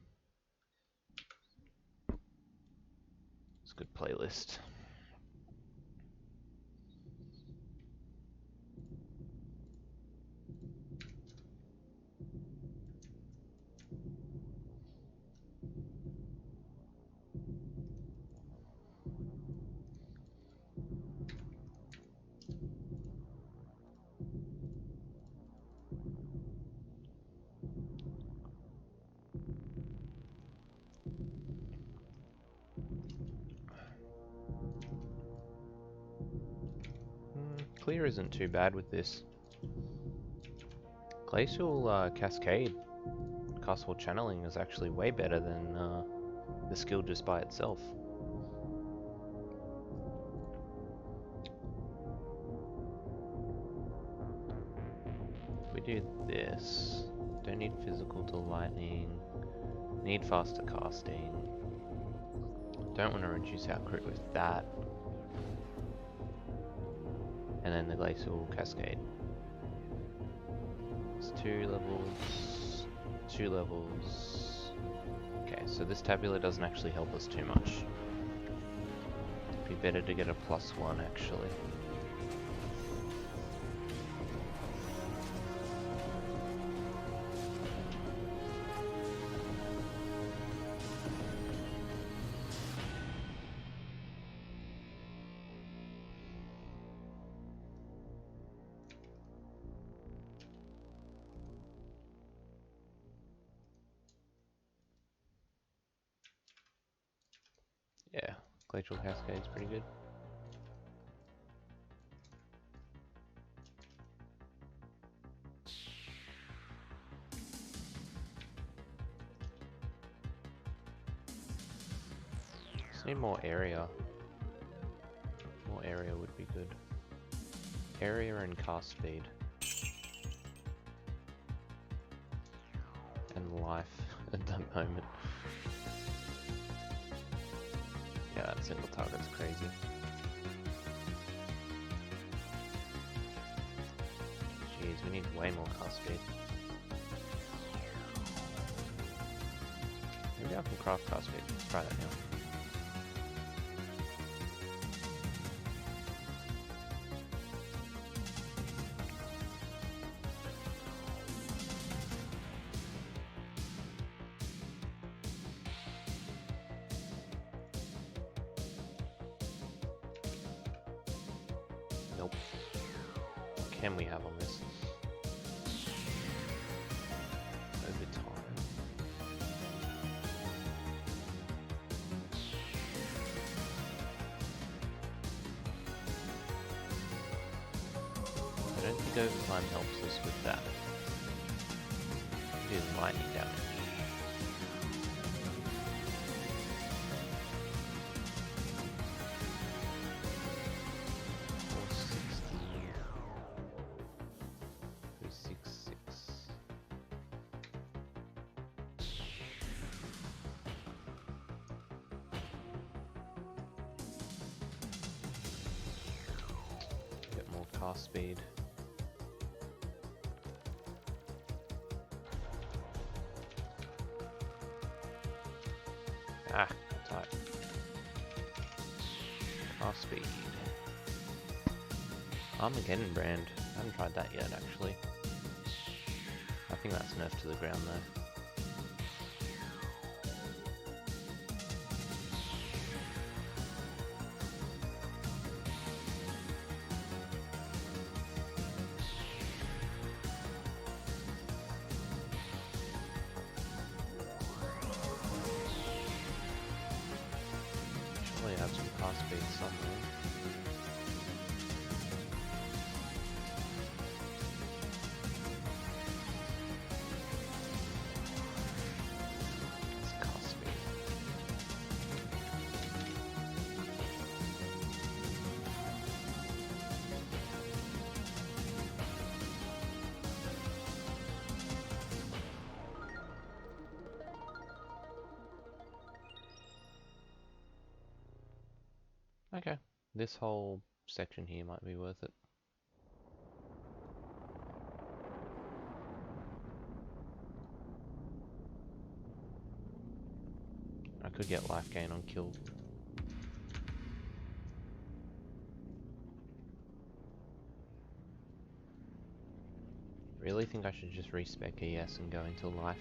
It's a good playlist. Clear isn't too bad with this. Glacial Cascade Castle Channeling is actually way better than the skill just by itself. If we do this, don't need physical to lightning, need faster casting, don't want to reduce our crit with that, and then the Glacial Cascade. It's 2 levels, 2 levels. Okay, so this tabula doesn't actually help us too much. It'd be better to get a +1 actually. Yeah, Glacial Cascade's pretty good. Just need more area. More area would be good. Area and cast speed. And life at the moment. Yeah, that single target's crazy. Jeez, we need way more cast speed. Maybe I can craft cast speed. Let's try that now. Nope. What can we have on this? Over time. I don't think overtime helps us with that. We do lightning damage. Cast speed. Ah, tight. Cast speed. Armageddon brand. I haven't tried that yet, actually. I think that's nerfed to the ground though. Have some cast speed somewhere. Okay, this whole section here might be worth it. I could get life gain on kill. Really think I should just respec ES and go into life.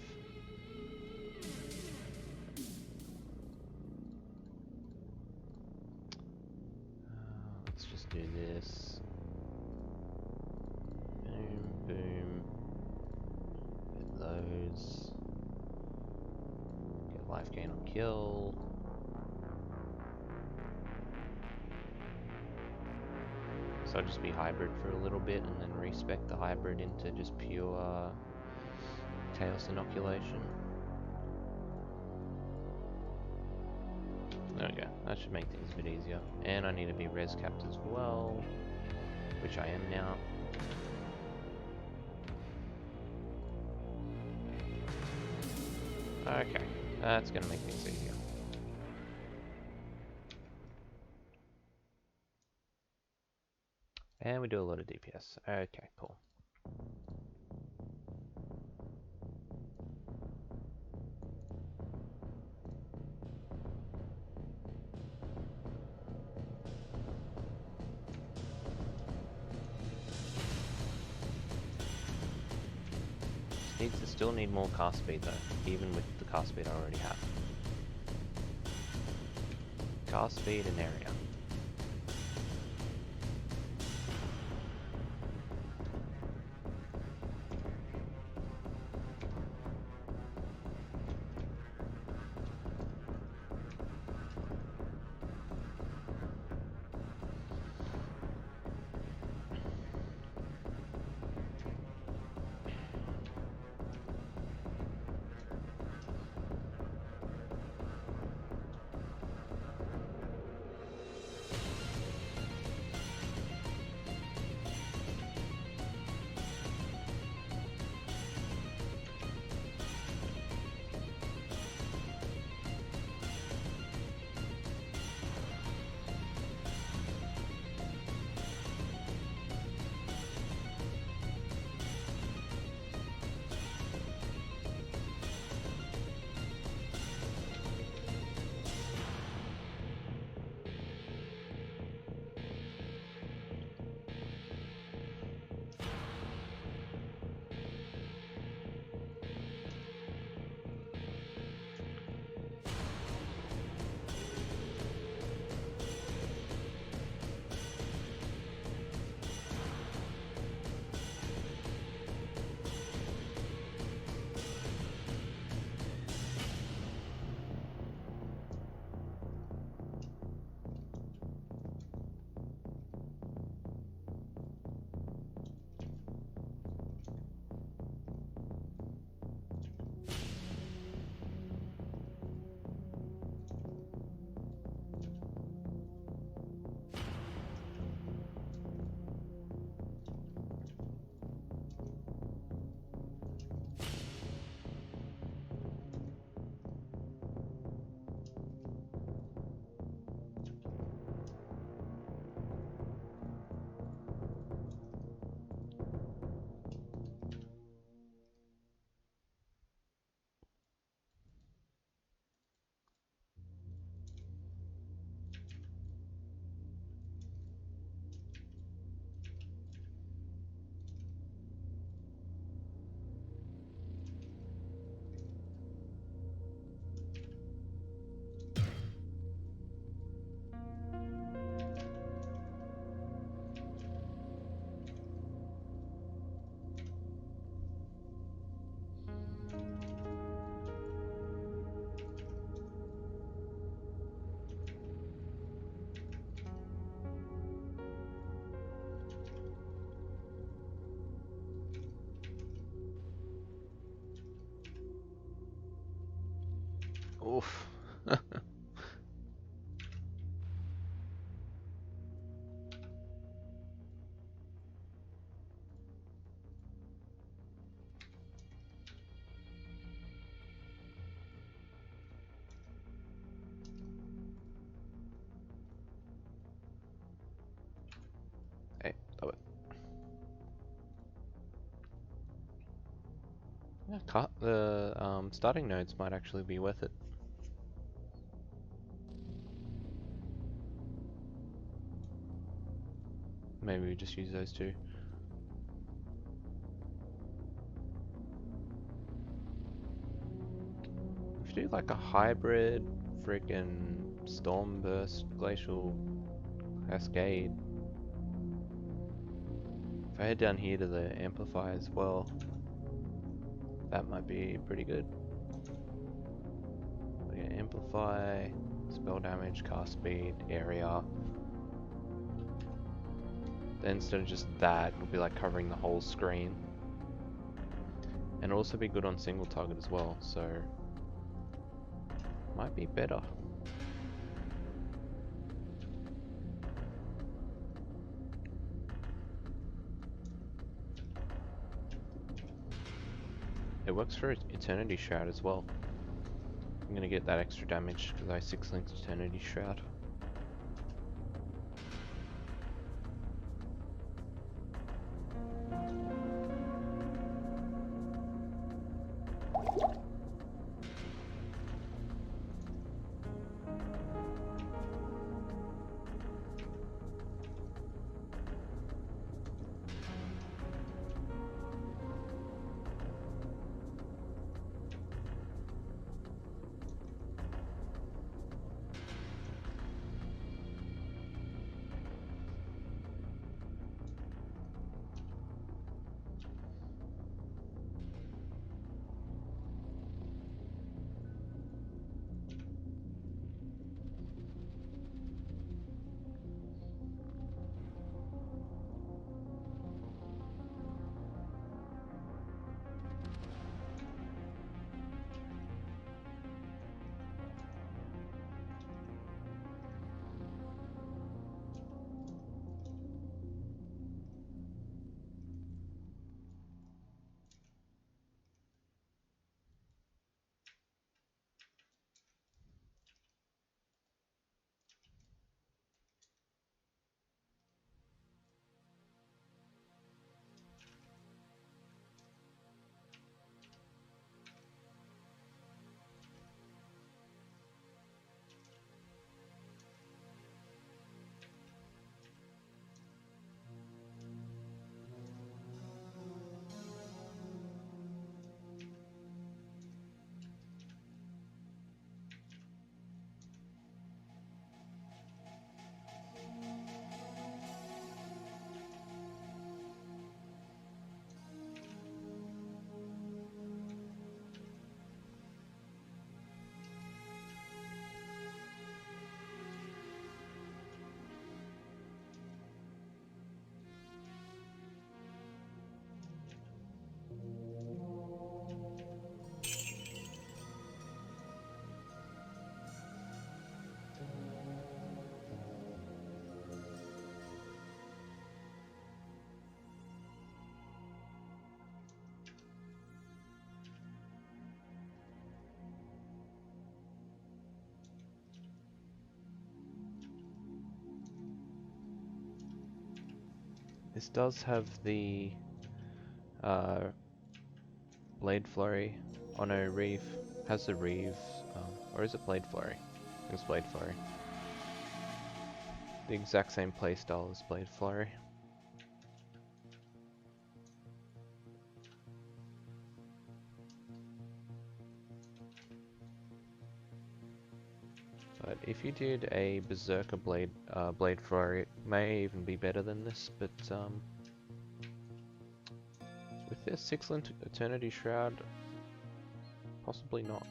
Let's just do this. Boom, boom. Get those. Get life gain on kill. So I'll just be hybrid for a little bit and then respec the hybrid into just pure chaos inoculation. There we go, that should make things a bit easier. And I need to be res capped as well, which I am now. Okay, that's gonna make things easier. And we do a lot of DPS. Okay, cool. Still need more cast speed though, even with the cast speed I already have. Cast speed and area. The starting nodes might actually be worth it. Maybe we just use those two. If you do like a hybrid freaking Stormburst Glacial Cascade. If I head down here to the Amplify as well, that might be pretty good. We get Amplify, spell damage, cast speed, area. Then instead of just that, it'll be like covering the whole screen. And it'll also be good on single target as well, so might be better. It works for Eternity Shroud as well. I'm gonna get that extra damage because I 6-linked Eternity Shroud. This does have the Blade Flurry. Oh no, Reeve. Has the Reeve. Or is it Blade Flurry? I think it's Blade Flurry. The exact same playstyle as Blade Flurry. But if you did a Berserker Blade Flurry, it may even be better than this, but with this 6-link Eternity Shroud, possibly not.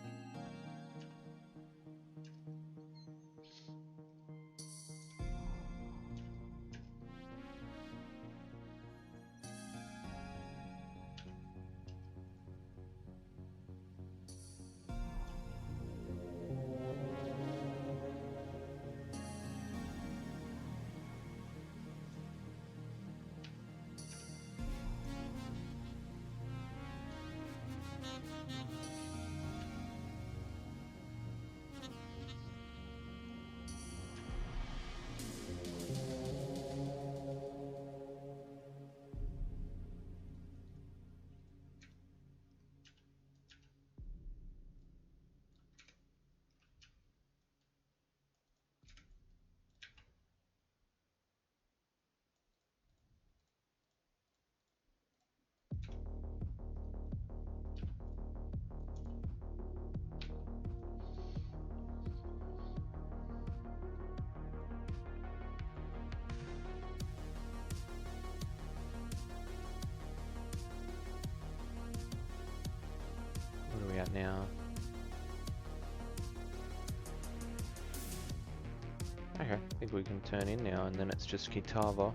Okay, I think we can turn in now, and then it's just Kitava.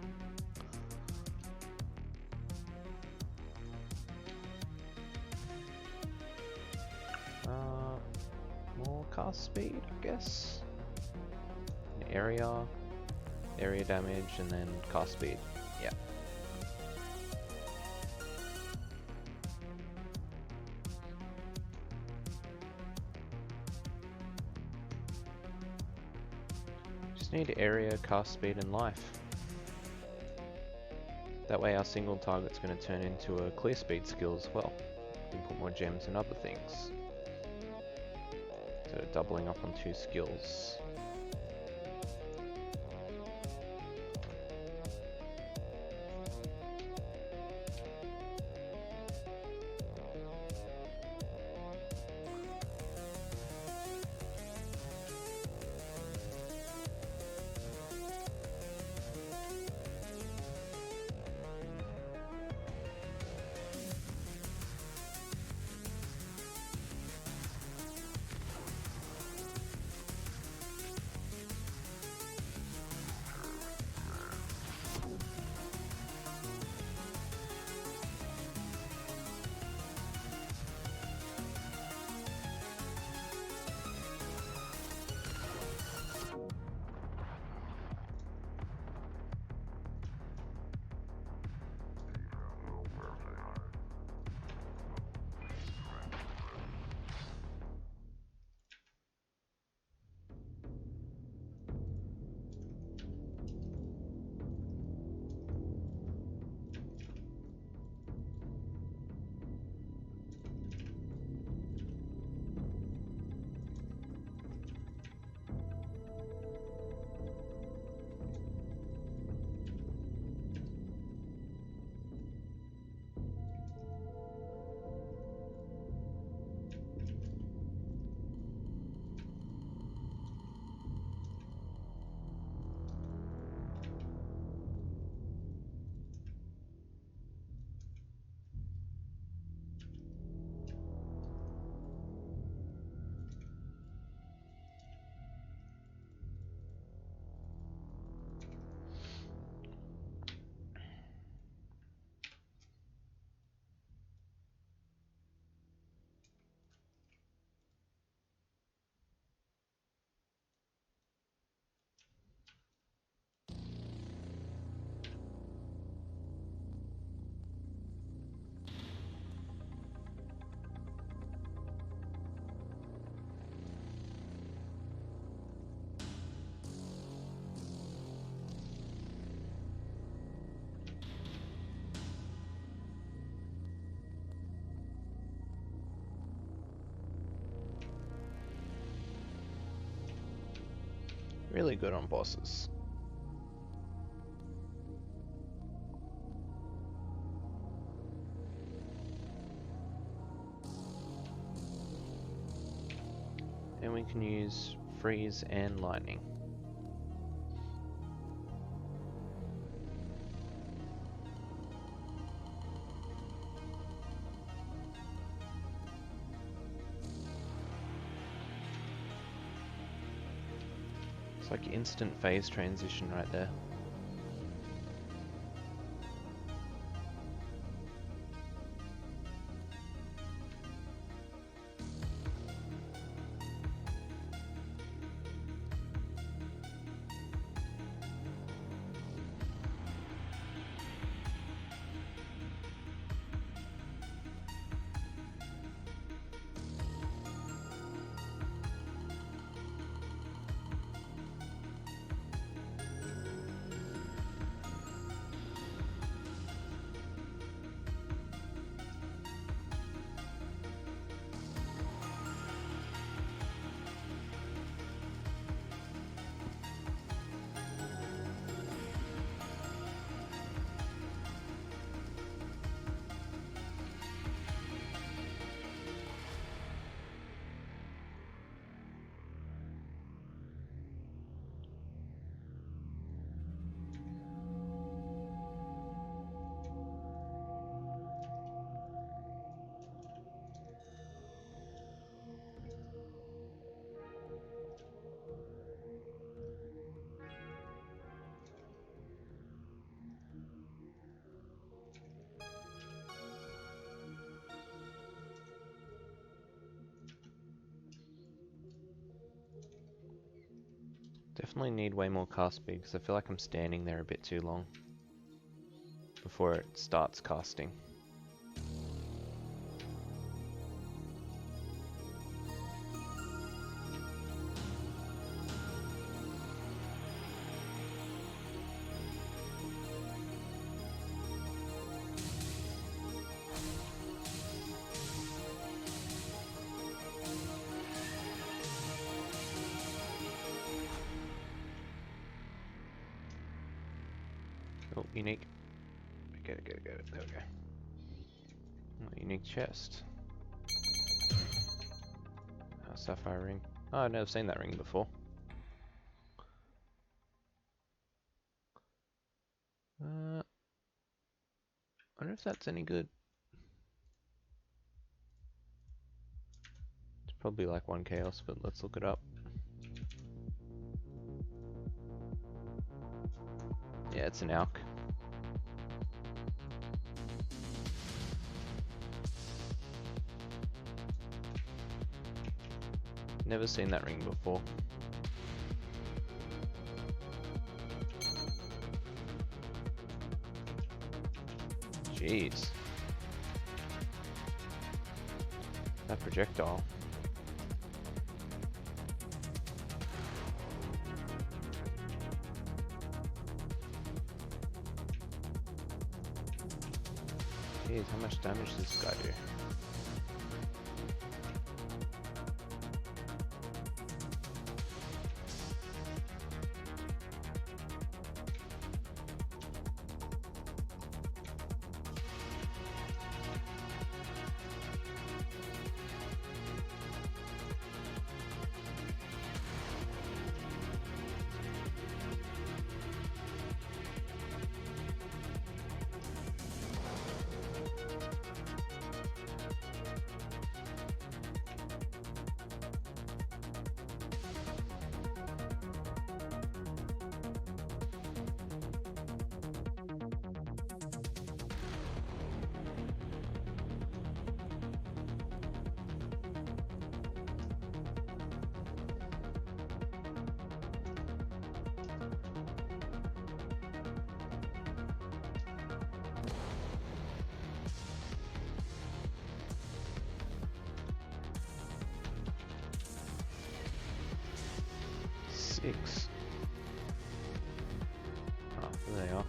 More cast speed, I guess. Area damage, and then cast speed. Yeah. Just need area, cast speed, and life. That way our single target's going to turn into a clear speed skill as well. We can put more gems and other things. So doubling up on 2 skills. Really good on bosses. And we can use freeze and lightning. It's like instant phase transition right there. definitely need way more cast speed because I feel like I'm standing there a bit too long before it starts casting. Oh, unique. Get it. There we go. Oh, unique chest. Oh, sapphire ring. Oh, I've never seen that ring before. I wonder if that's any good. It's probably like 1 chaos, but let's look it up. Yeah, it's an alk. Never seen that ring before. Jeez. That projectile. Jeez, how much damage does this guy do? Six. Oh, there they are.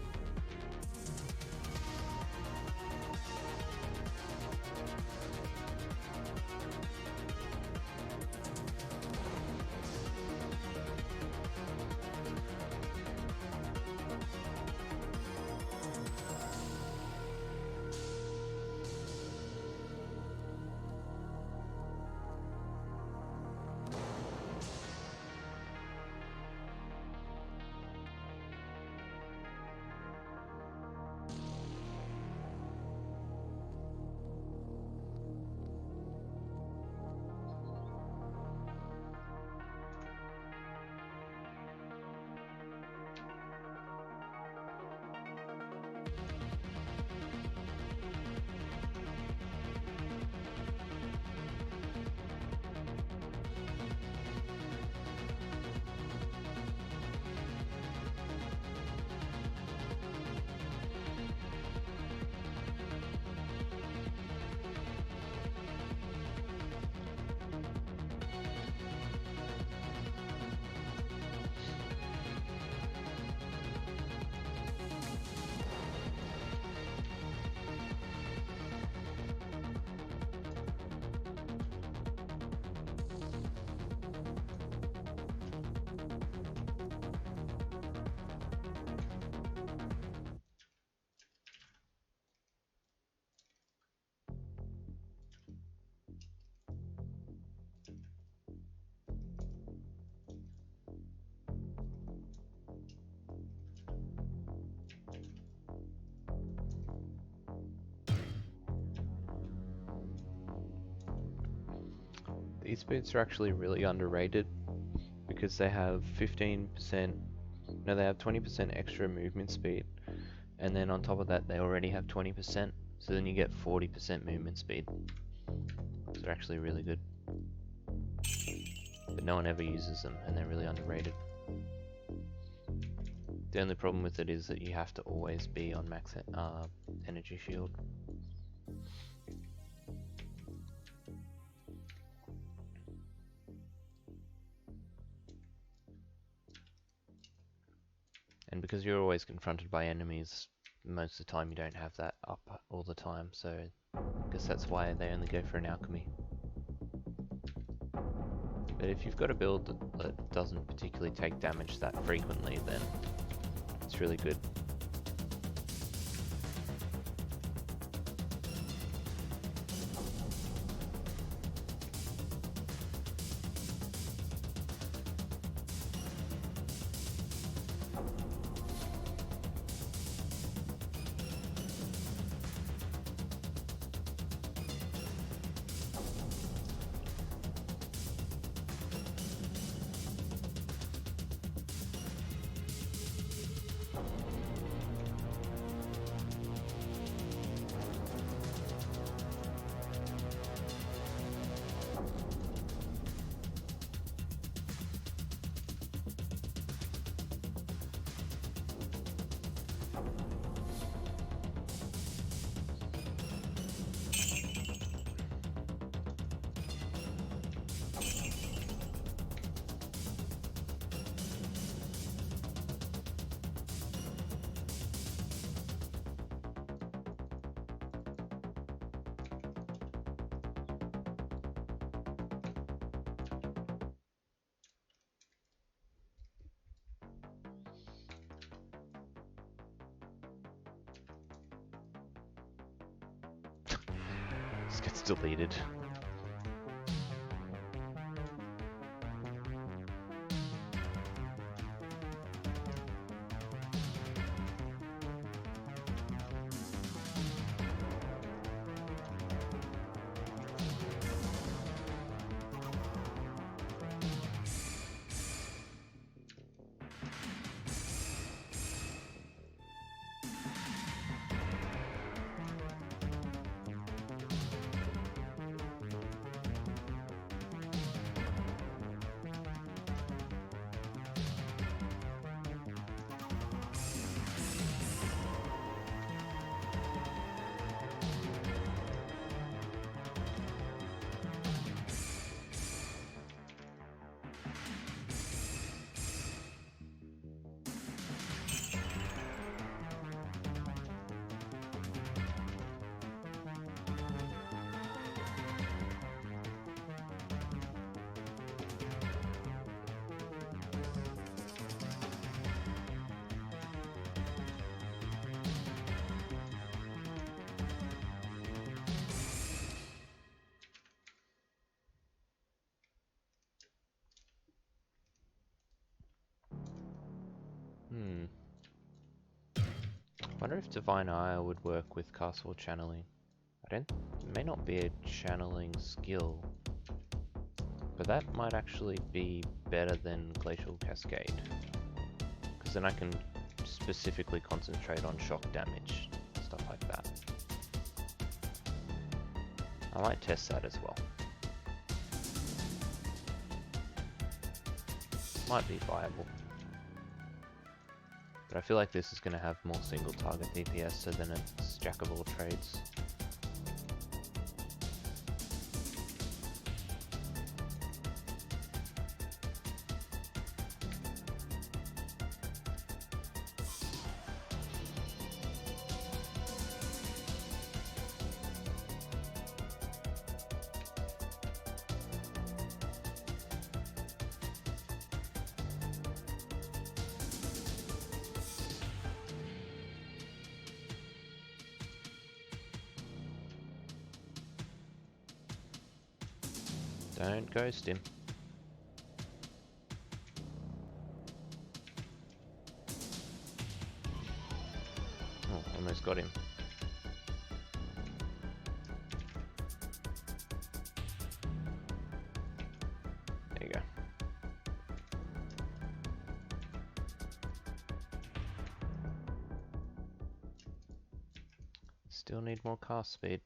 These boots are actually really underrated because they have 15%, no, they have 20% extra movement speed, and then on top of that they already have 20%, so then you get 40% movement speed. So they're actually really good. But no one ever uses them and they're really underrated. The only problem with it is that you have to always be on max energy shield. And because you're always confronted by enemies, most of the time you don't have that up all the time, so I guess that's why they only go for an alchemy. But if you've got a build that doesn't particularly take damage that frequently, then it's really good. This gets deleted. Wonder if Divine Eye would work with Castle Channeling. It may not be a channeling skill, but that might actually be better than Glacial Cascade, because then I can specifically concentrate on shock damage, stuff like that. I might test that as well. Might be viable. But I feel like this is going to have more single target DPS, so then it's jack of all trades. Don't ghost him. Oh, almost got him. There you go. Still need more cast speed.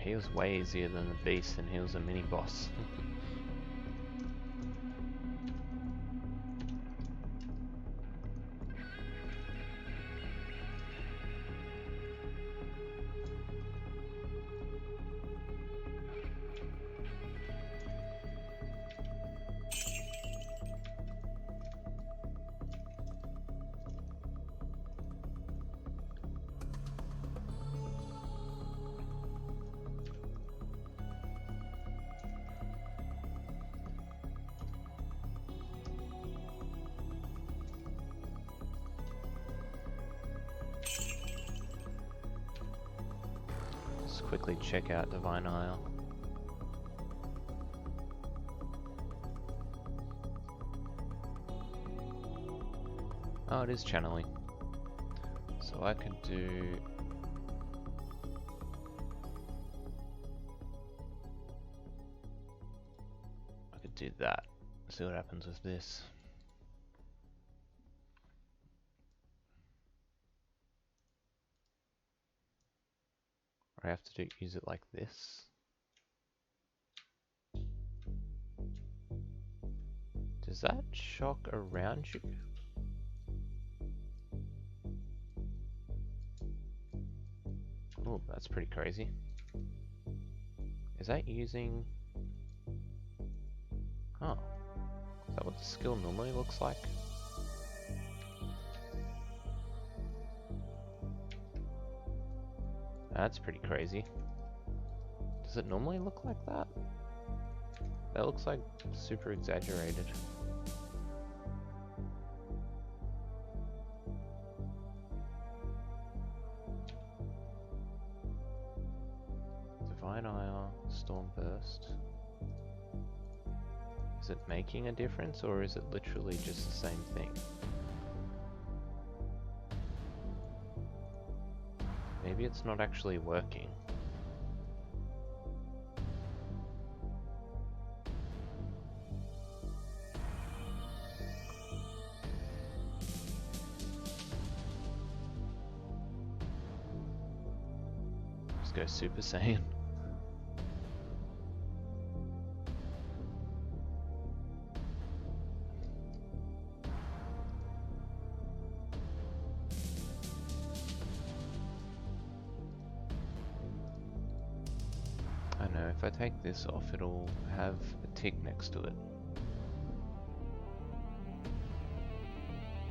he was way easier than the beast, and he was a mini boss. Let's quickly check out Divine Isle. Oh, it is channeling. So I could do... I could do that. See what happens with this. Or I have to use it like this. Does that shock around you? Oh, that's pretty crazy. Is that using... Oh. Is that what the skill normally looks like? That's pretty crazy. Does it normally look like that? That looks like super exaggerated. Divine Ire, Storm Burst. Is it making a difference, or is it literally just the same thing? Maybe it's not actually working. Just go Super Saiyan. I know, if I take this off, it'll have a tick next to it.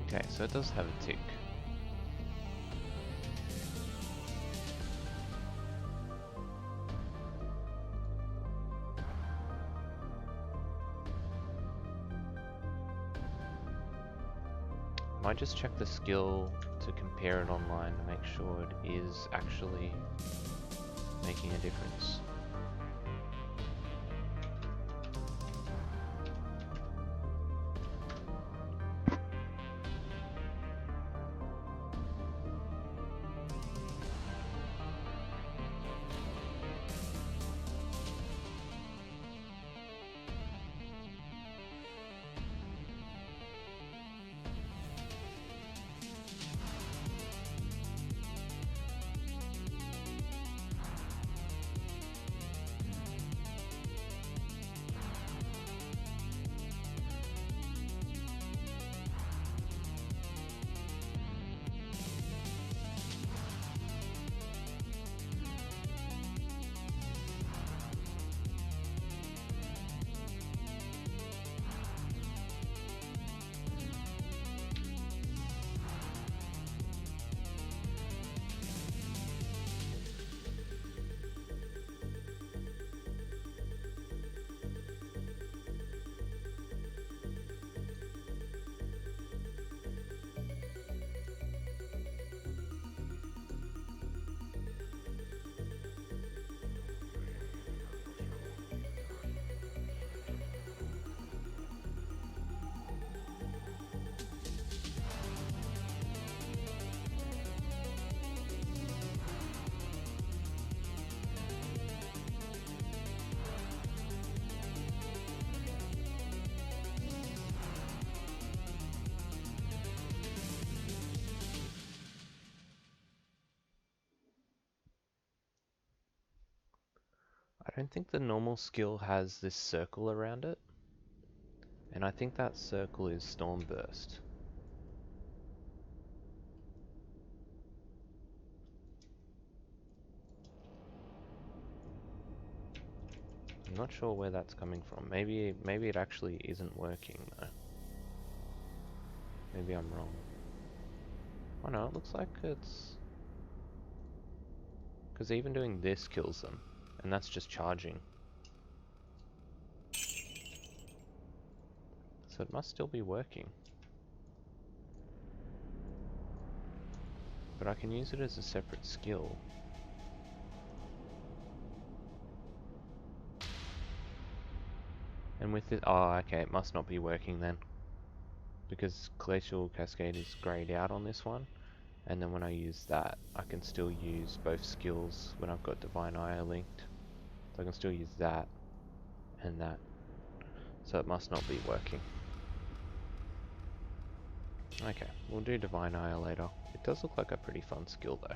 Okay, so it does have a tick. Might just check the skill to compare it online to make sure it is actually making a difference. don't think the normal skill has this circle around it. And I think that circle is Storm Burst. I'm not sure where that's coming from. Maybe it actually isn't working though. Maybe I'm wrong. Oh no, it looks like it's... Because even doing this kills them. And that's just charging. So it must still be working. But I can use it as a separate skill. And with it... Oh, okay, it must not be working then. Because Glacial Cascade is greyed out on this one. And then when I use that, I can still use both skills when I've got Divine Eye linked. So I can still use that and that. So it must not be working. Okay, we'll do Divine Eye later. It does look like a pretty fun skill though.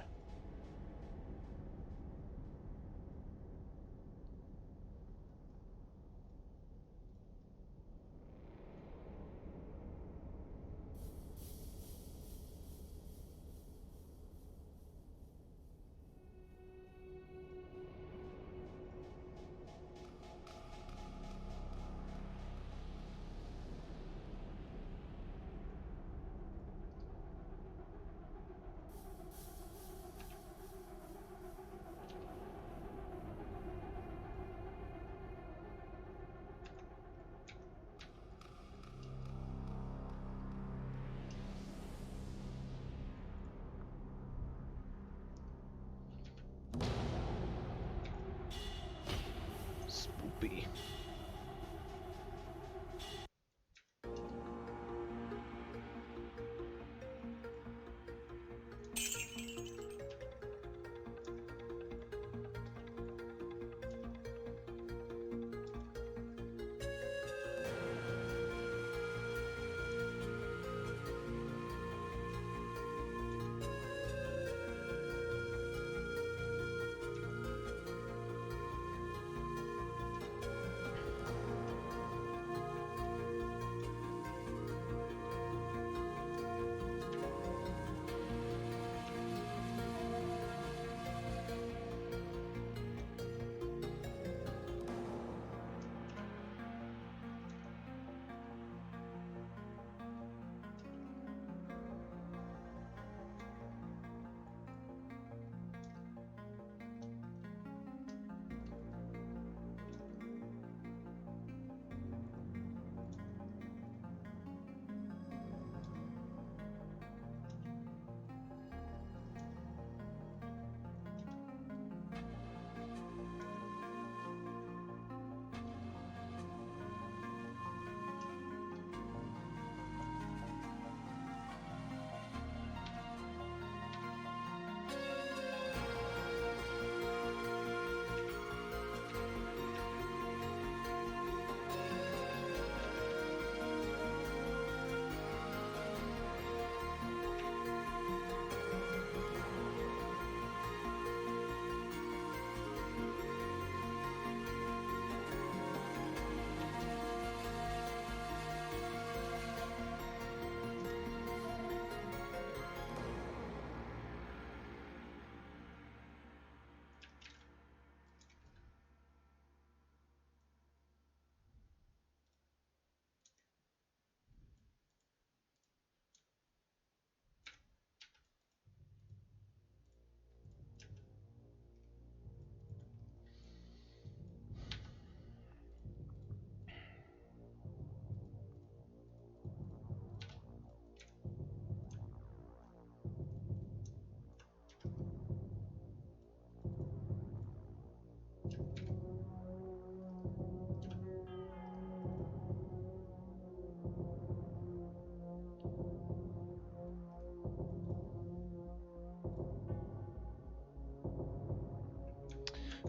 Spoopy.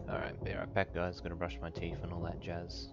Alright, be right back guys, gonna brush my teeth and all that jazz.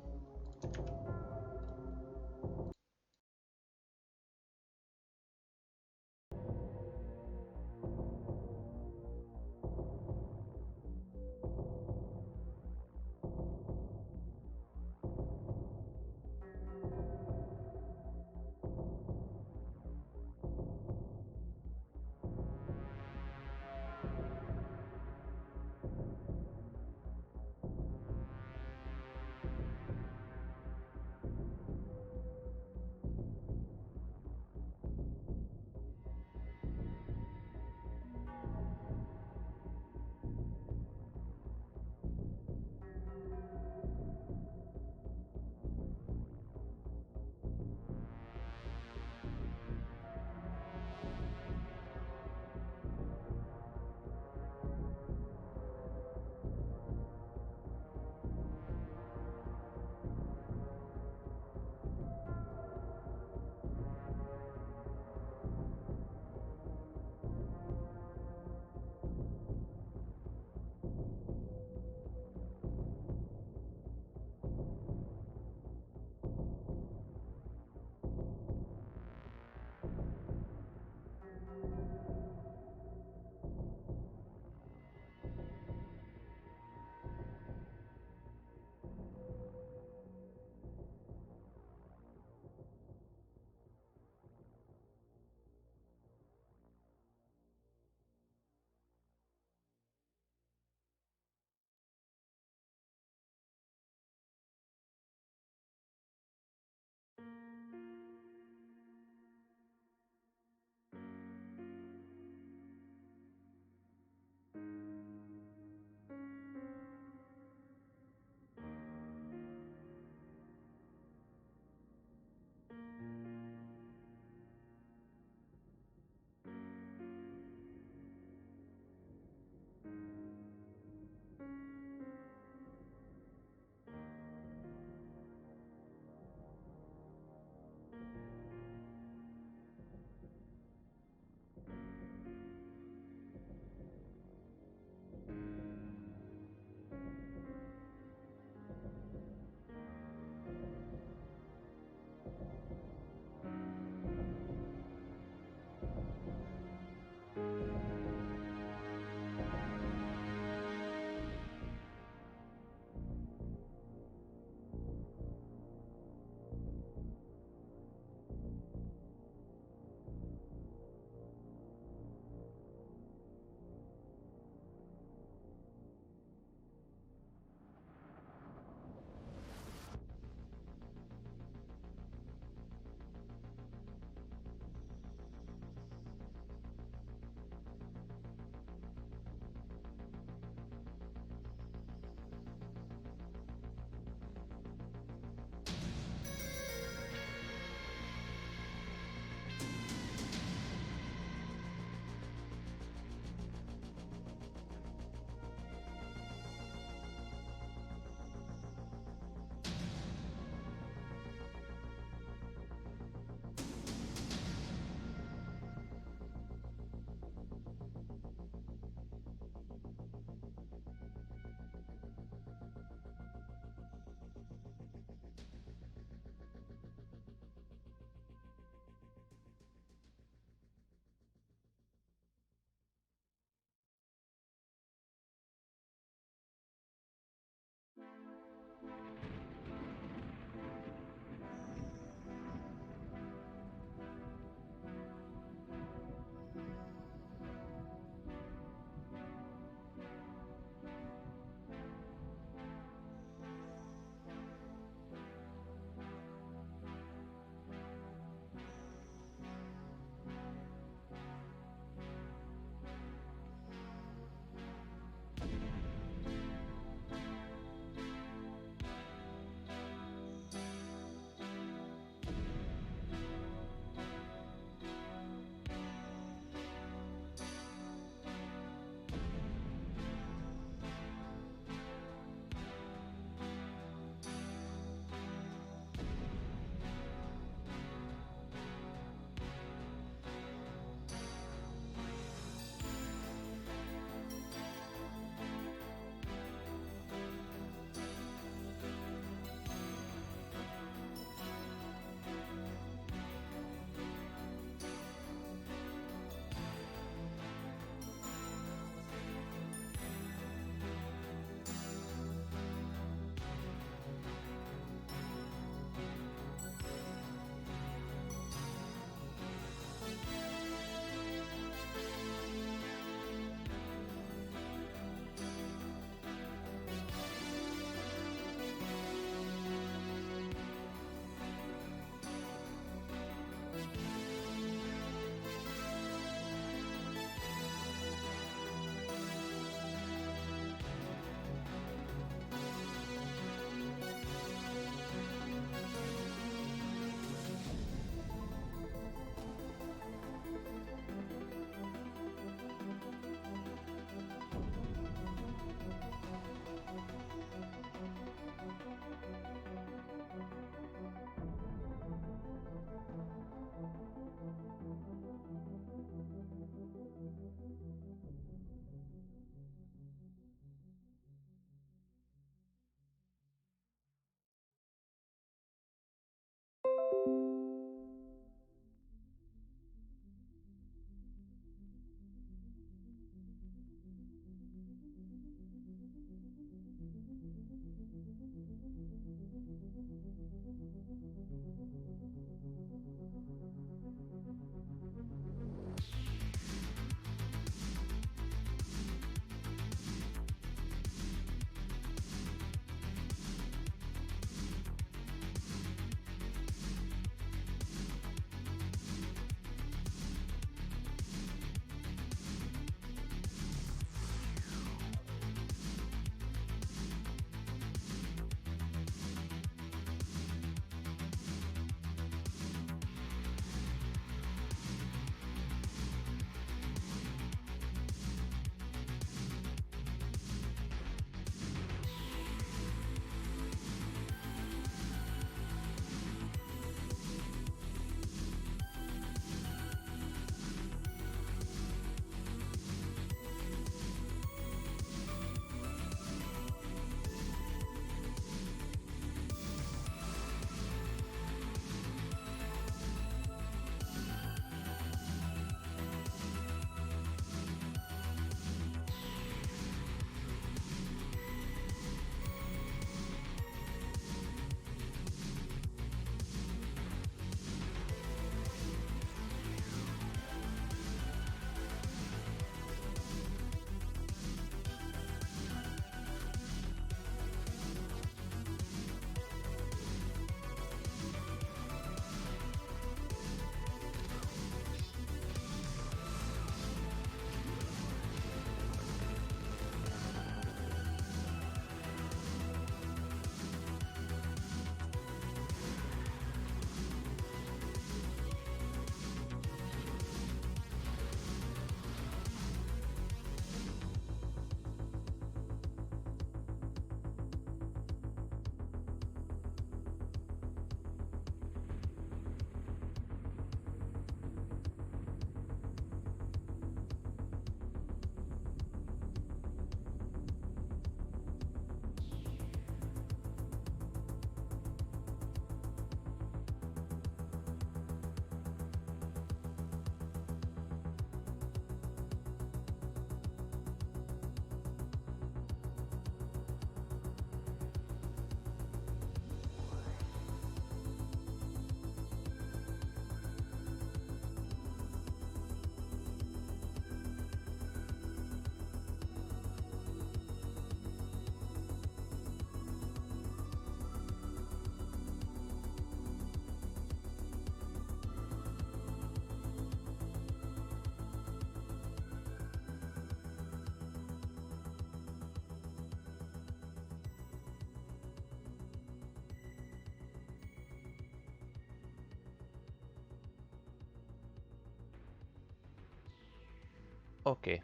Okay,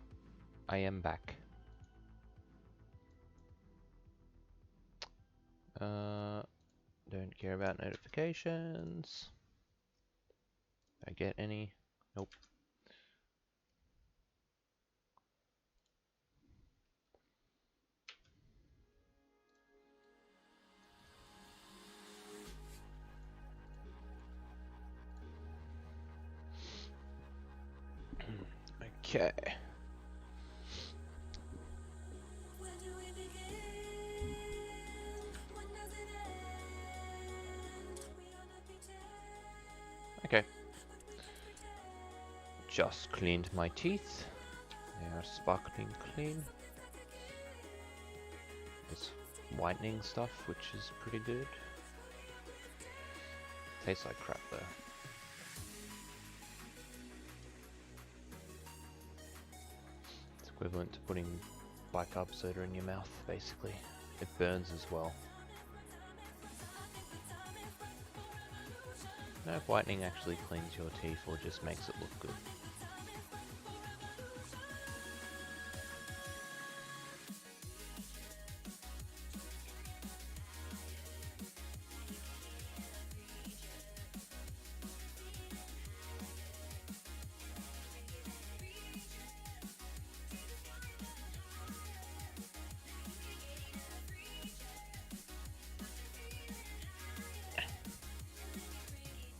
I am back. Don't care about notifications. I get any? Nope. Okay. Okay. Just cleaned my teeth. They are sparkling clean. It's whitening stuff, which is pretty good. Tastes like crap though. It's equivalent to putting bicarb soda in your mouth, basically. It burns as well. I don't know if whitening actually cleans your teeth or just makes it look good.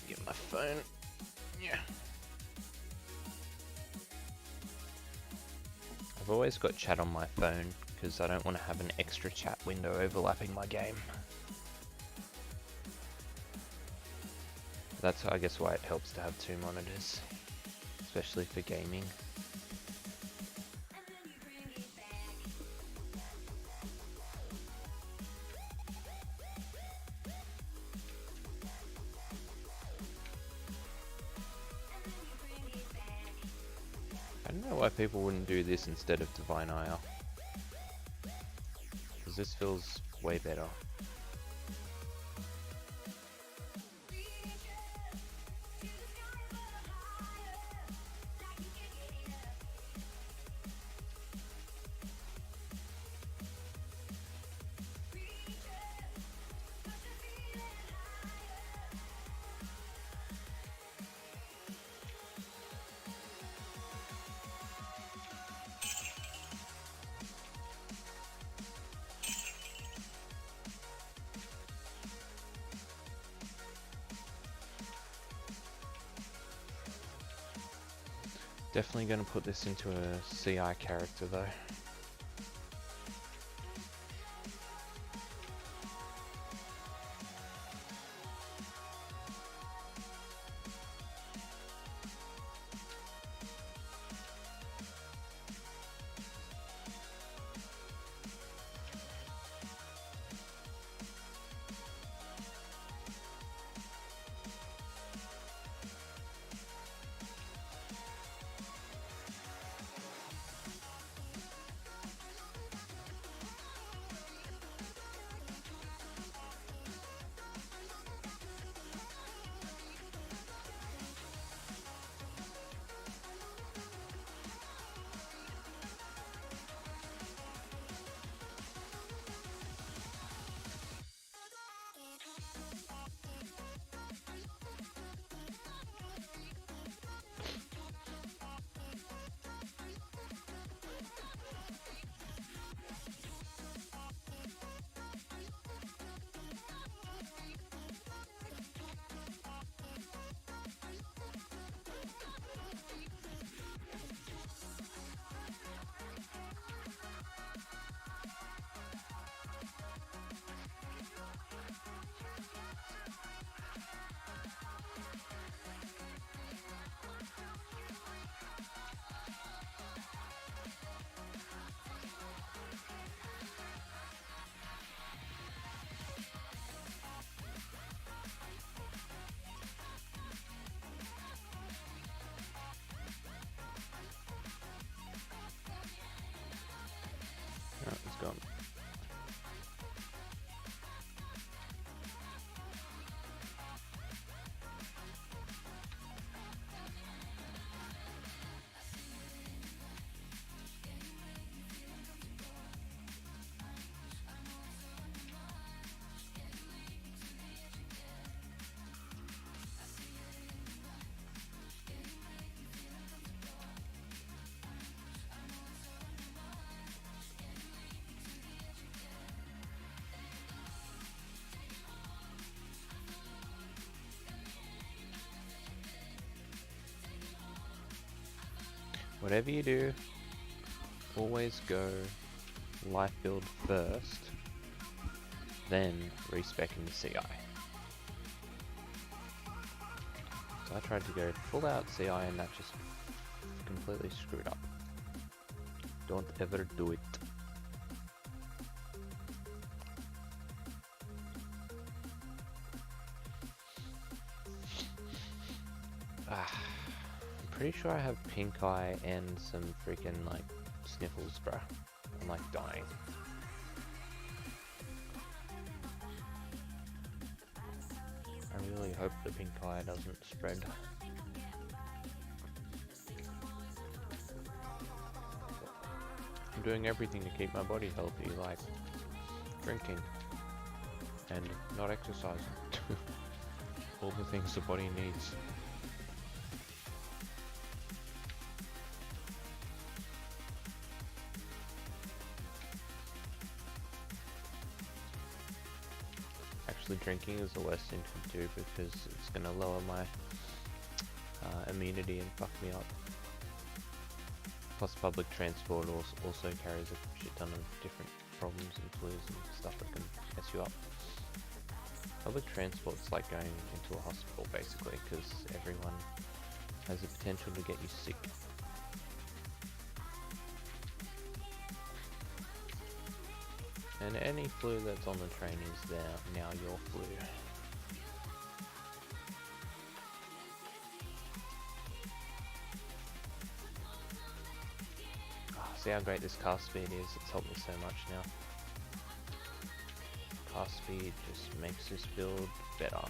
Get my phone. Yeah. I've always got chat on my phone because I don't want to have an extra chat window overlapping my game. That's, I guess, why it helps to have two monitors, especially for gaming. I don't know why people wouldn't do this instead of Divine Ire, because this feels way better. Definitely going to put this into a CI character though. Whatever you do, always go life build first, then respec in the CI. So I tried to go full out CI and that just completely screwed up. Don't ever do it. I'm pretty sure I have pink eye and some freaking like sniffles, bro. I'm like dying. I really hope the pink eye doesn't spread. I'm doing everything to keep my body healthy, like drinking and not exercising. All the things the body needs. Actually, drinking is the worst thing to do because it's going to lower my immunity and fuck me up. Plus, public transport also carries a shit ton of different problems and flus and stuff that can mess you up. Public transport's like going into a hospital basically, because everyone has the potential to get you sick. And any flu that's on the train is now your flu. Oh, see how great this cast speed is? It's helped me so much now. Cast speed just makes this build better.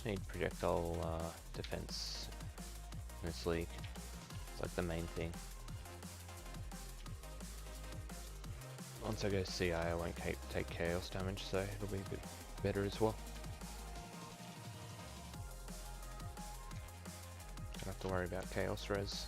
just need projectile defense in this league. It's like the main thing. Once I go CI, I won't take chaos damage, so it'll be a bit better as well. Don't have to worry about chaos res.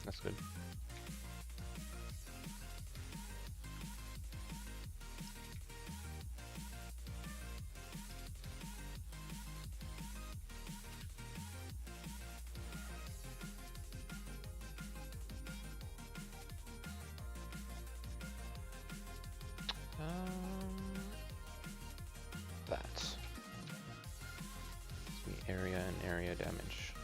That's good. That. The area and area damage.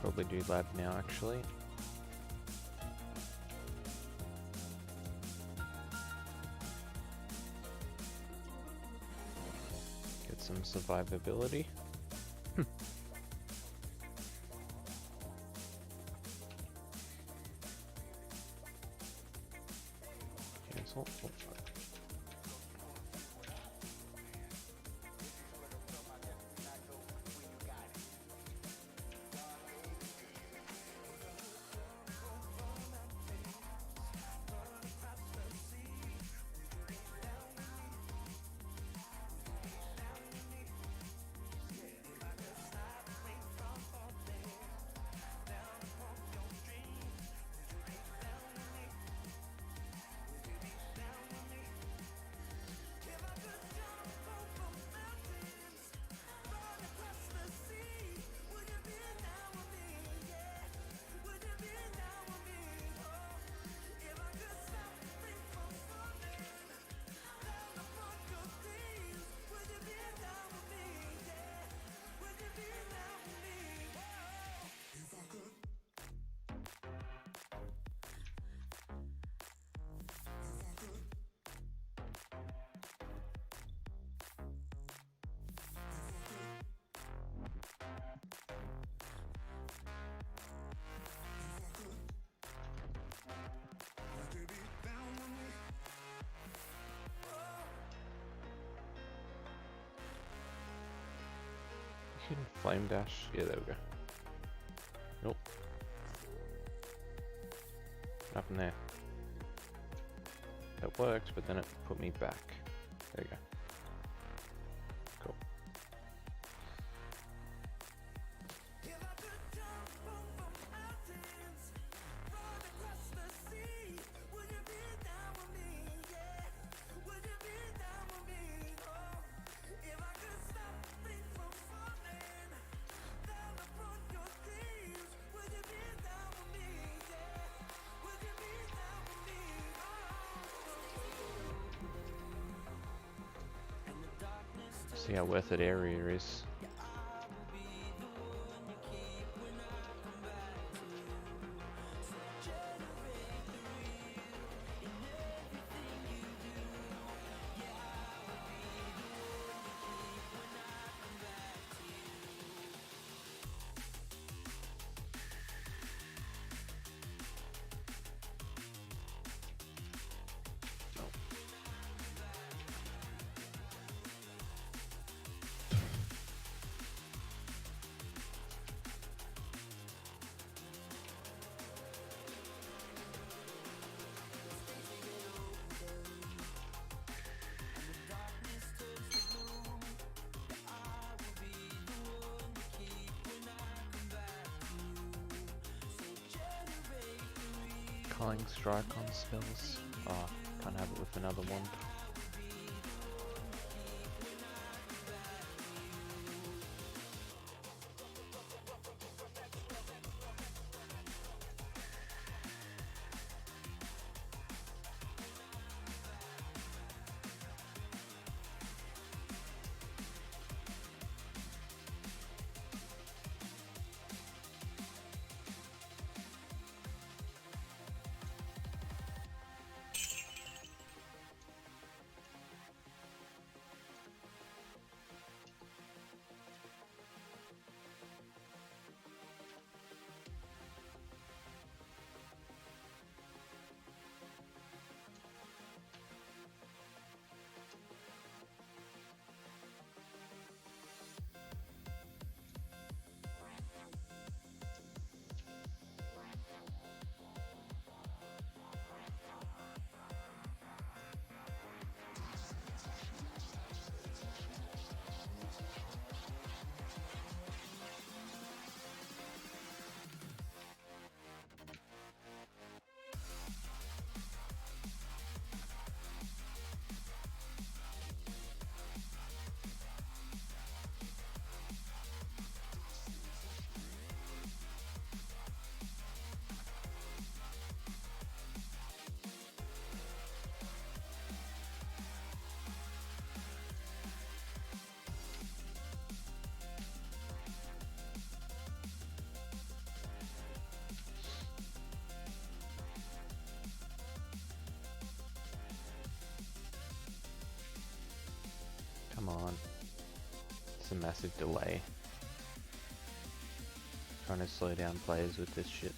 Probably do lab now actually. Get some survivability. Cancel. Oh. can flame dash. Yeah, there we go. Nope. Nothing there. That works, but then it put me back. There you go. Cool. See how worth it area is. Culling strike on spells. Oh, can't have it with another wand. Come on. It's a massive delay. Trying to slow down players with this shit.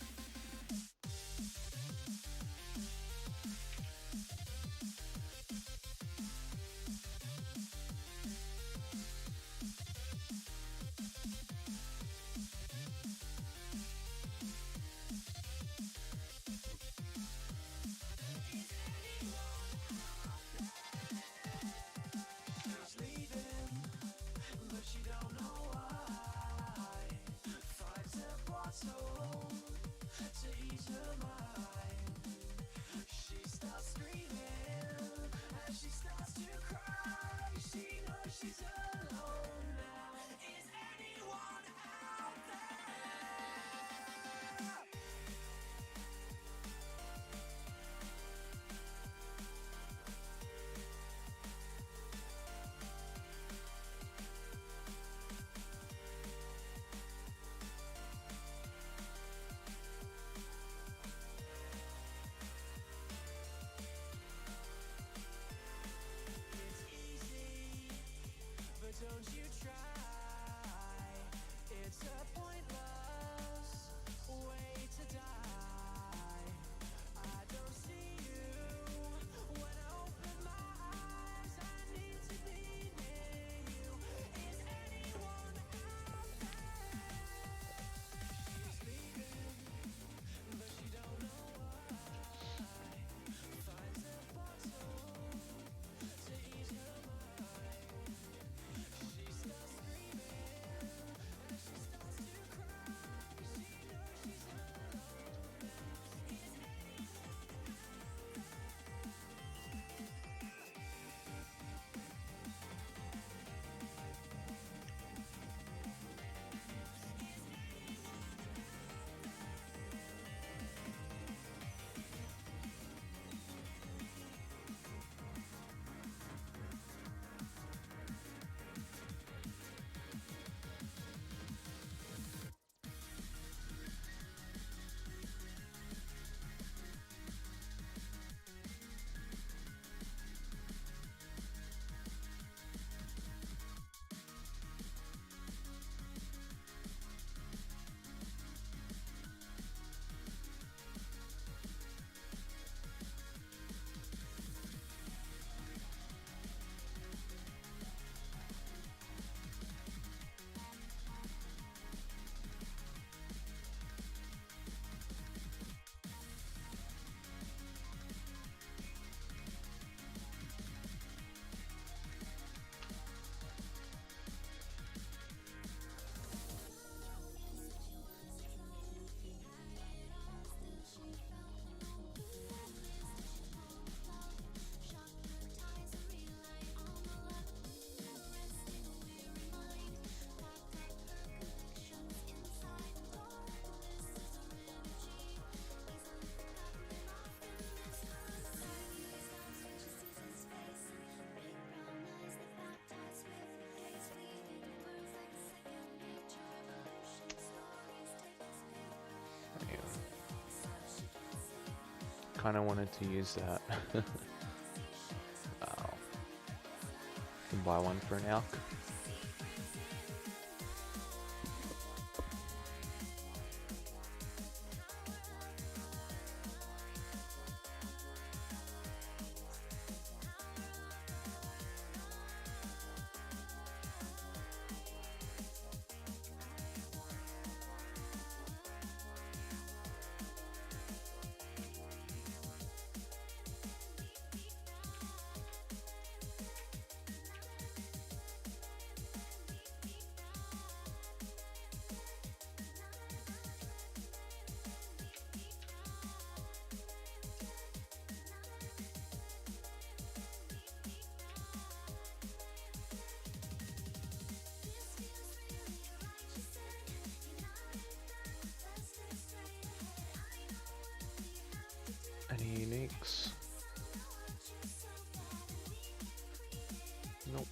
kind of wanted to use that. Oh. Can buy one for an elk. Any uniques? Nope.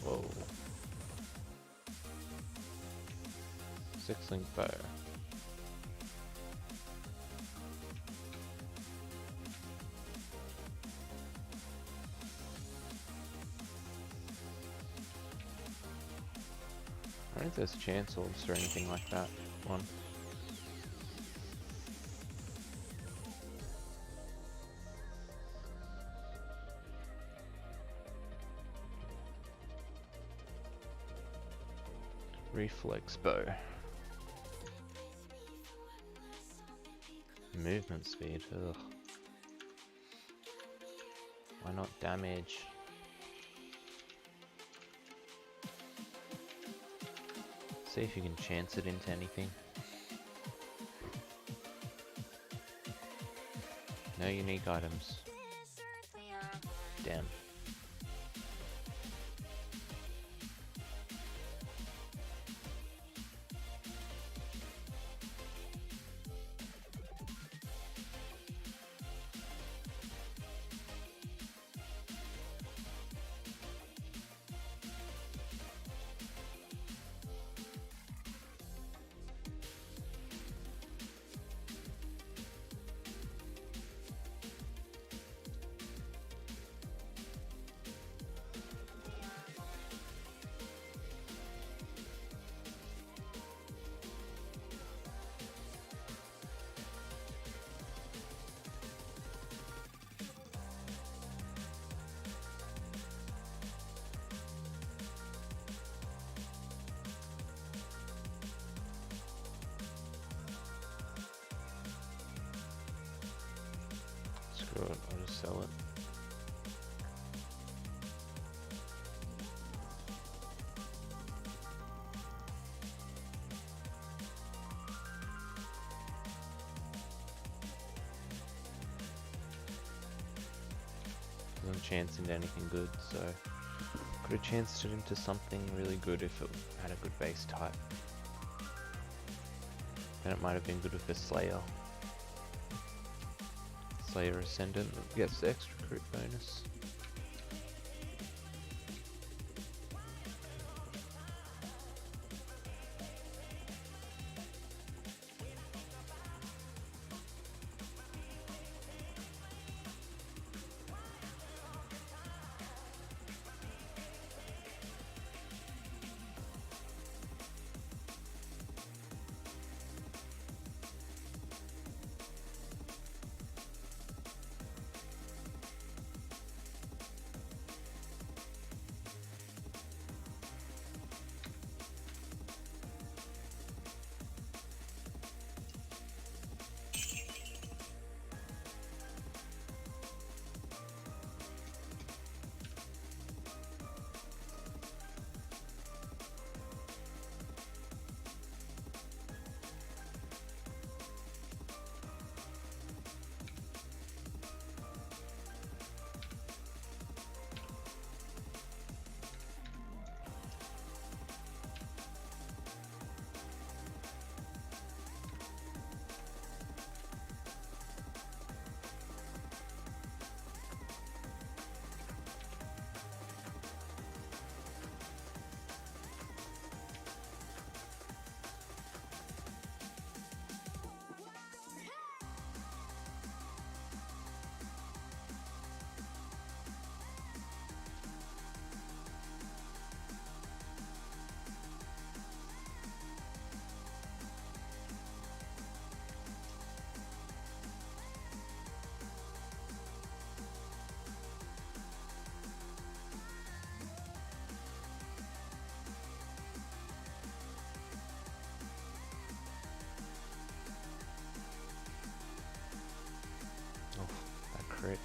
Whoa. 6-link bow. I don't think there's chancels or anything like that one. Reflex bow. Movement speed, ugh. Why not damage? See if you can chance it into anything. No unique items. Damn. Screw it, I'll just sell it. Doesn't chance into anything good, so could have chanced it into something really good if it had a good base type. And it might have been good with the Slayer. Slayer Ascendant gets the extra crit bonus. Oh, that crit.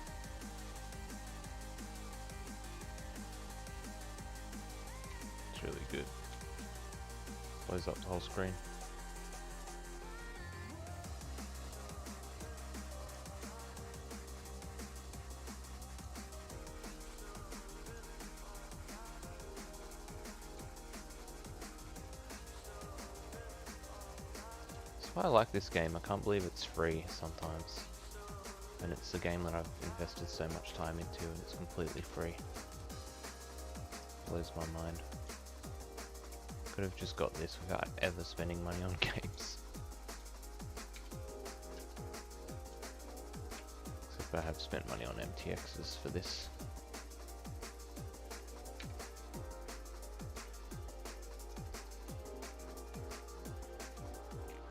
It's really good. Blows up the whole screen. That's why I like this game. I can't believe it's free sometimes. And it's a game that I've invested so much time into and it's completely free. Blows my mind. Could have just got this without ever spending money on games. Except I have spent money on MTXs for this.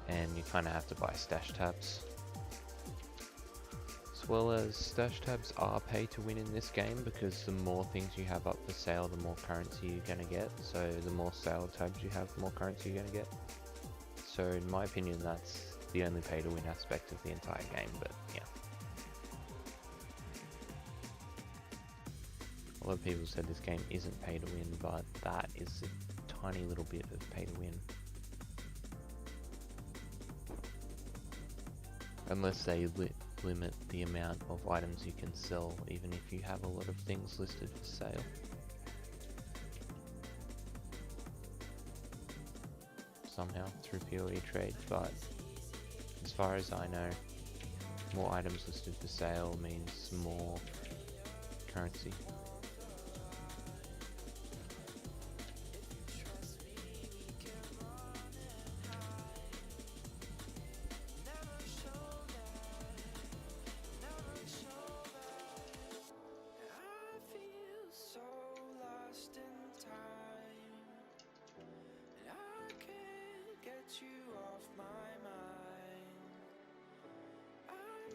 And you kind of have to buy stash tabs. As well as stash tabs are pay to win in this game because the more things you have up for sale, the more currency you're going to get. So the more sale tabs you have, the more currency you're going to get. So in my opinion, that's the only pay to win aspect of the entire game, but yeah. A lot of people said this game isn't pay to win, but that is a tiny little bit of pay to win. Unless they limit the amount of items you can sell, even if you have a lot of things listed for sale. Somehow through PoE trade, but as far as I know, more items listed for sale means more currency.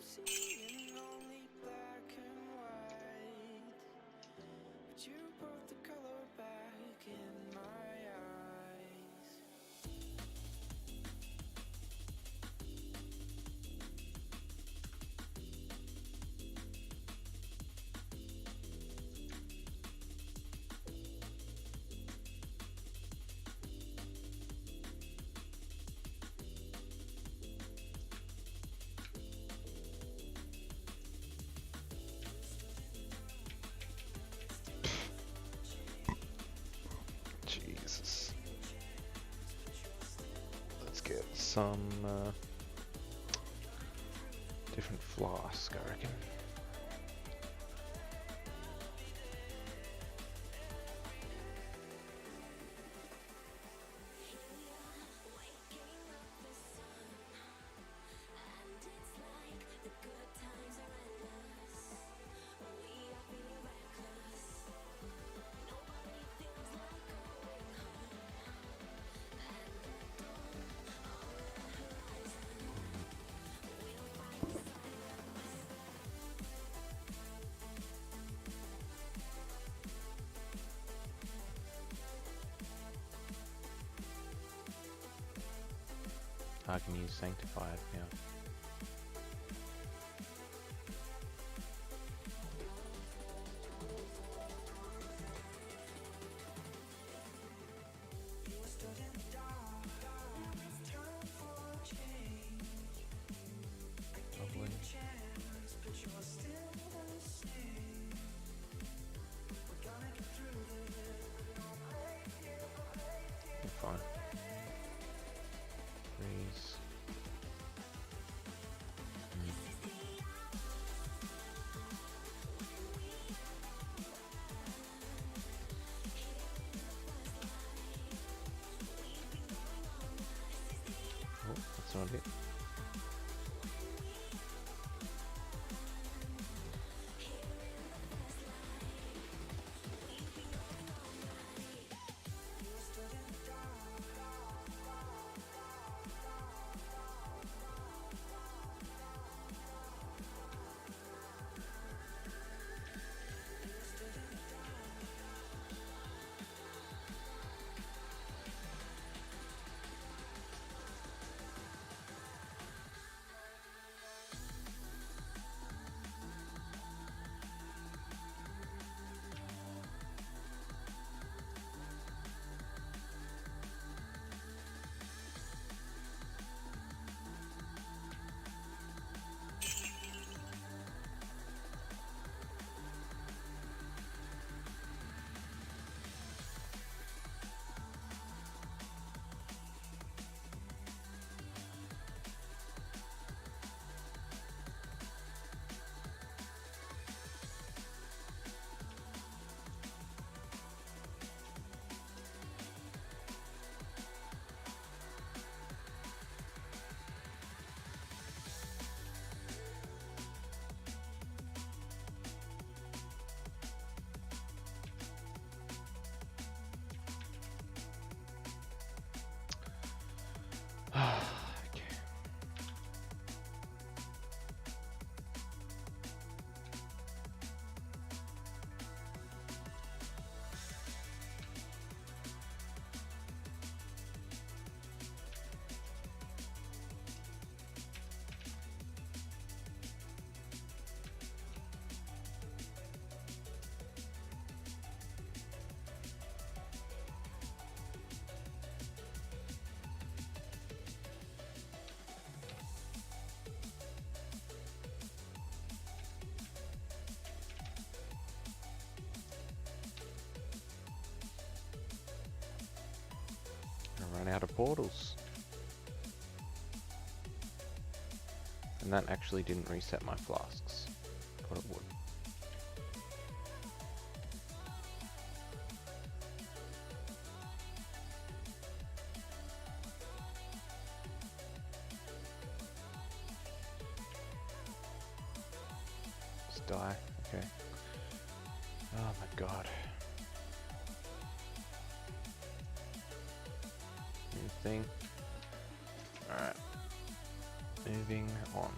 Seeing only black and white, but you brought the color back in my eyes. some different flask, I reckon. I can use Sanctified now. Lovely. You're fine. Freeze. Oh, that's not it. Okay. I ran out of portals. And that actually didn't reset my flasks. Thought it would. Just die. Okay. Oh my god. New thing. Alright. Moving on.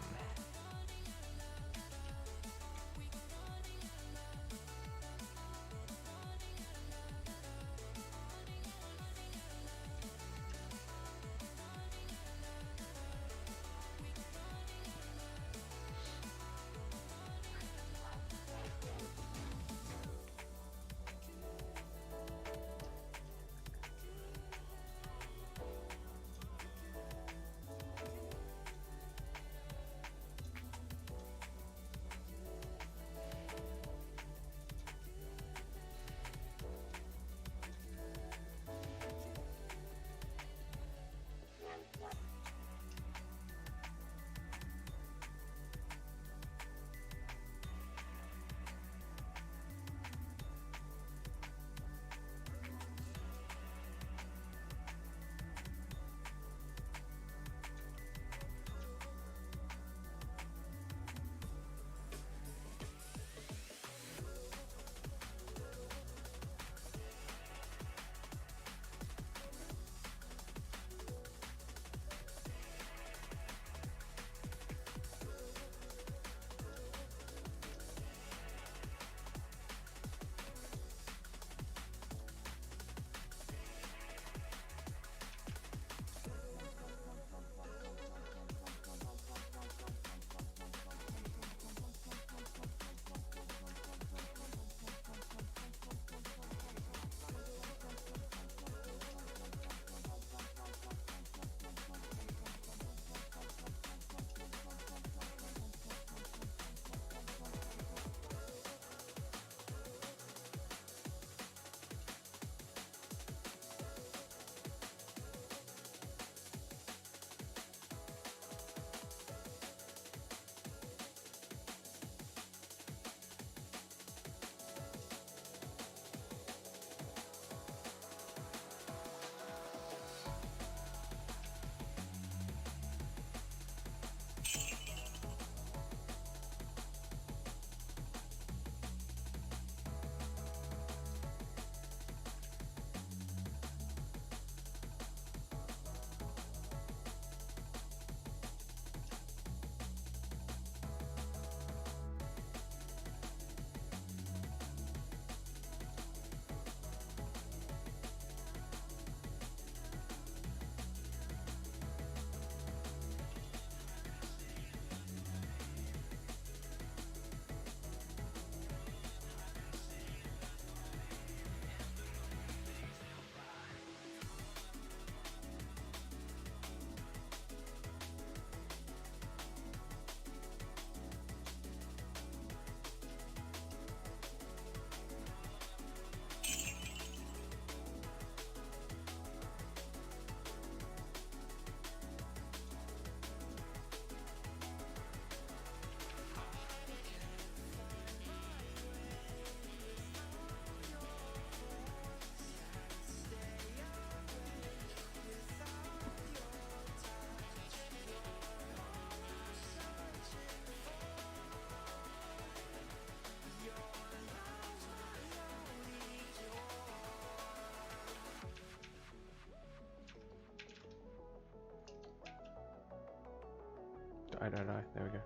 I don't know. There we go.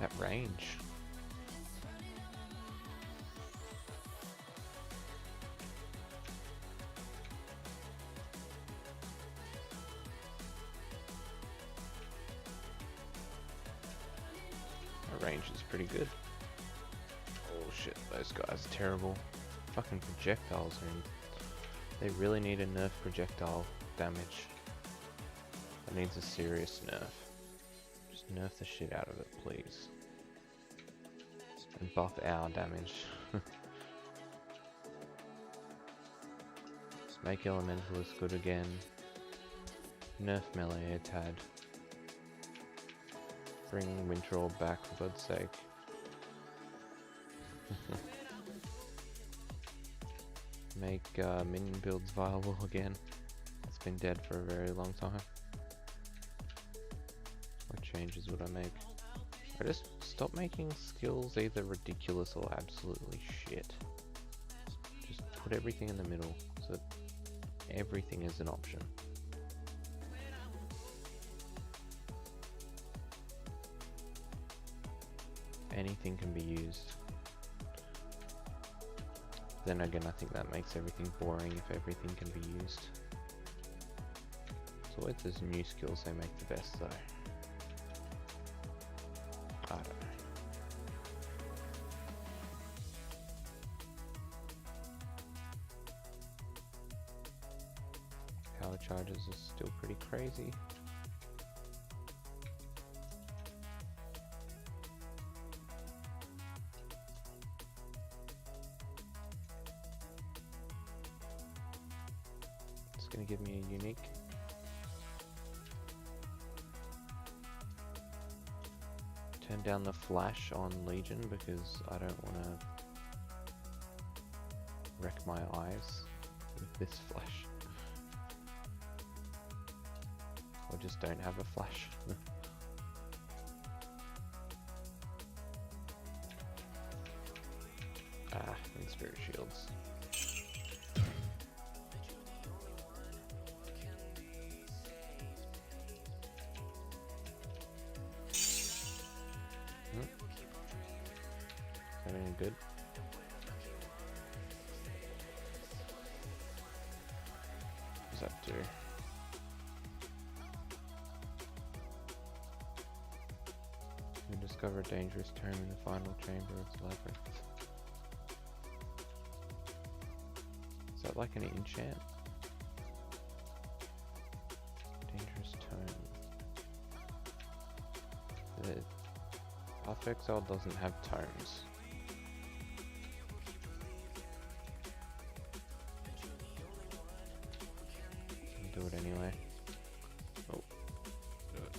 That range. That range is pretty good. Oh shit, those guys are terrible. Fucking projectiles, man. They really need a nerf projectile damage. That needs a serious nerf. Just nerf the shit out of it, please. And buff our damage. Just make Elementalist good again. Nerf melee Tad. Bring Winterall back for God's sake. Make minion builds viable again. It's been dead for a very long time. What changes would I make? I just stop making skills either ridiculous or absolutely shit. Just put everything in the middle so that everything is an option. Anything can be used. Then again, I think that makes everything boring if everything can be used. It's always those new skills they make the best though. I don't know. Power charges are still pretty crazy. It's gonna give me a unique. Turn down the flash on Legion because I don't want to wreck my eyes with this flash. Or just don't have a flash. And Spirit Shields. That ain't good. What's that do? You discover a dangerous tome in the final chamber of the labyrinth. Is that like an enchant? Dangerous tome. The Path of Exile doesn't have tomes. Do it anyway. Oh. Do it.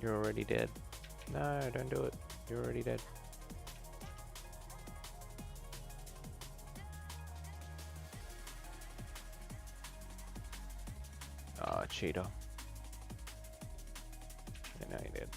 You're already dead. No, don't do it. You're already dead. Ah, cheater. Yeah, now you're dead.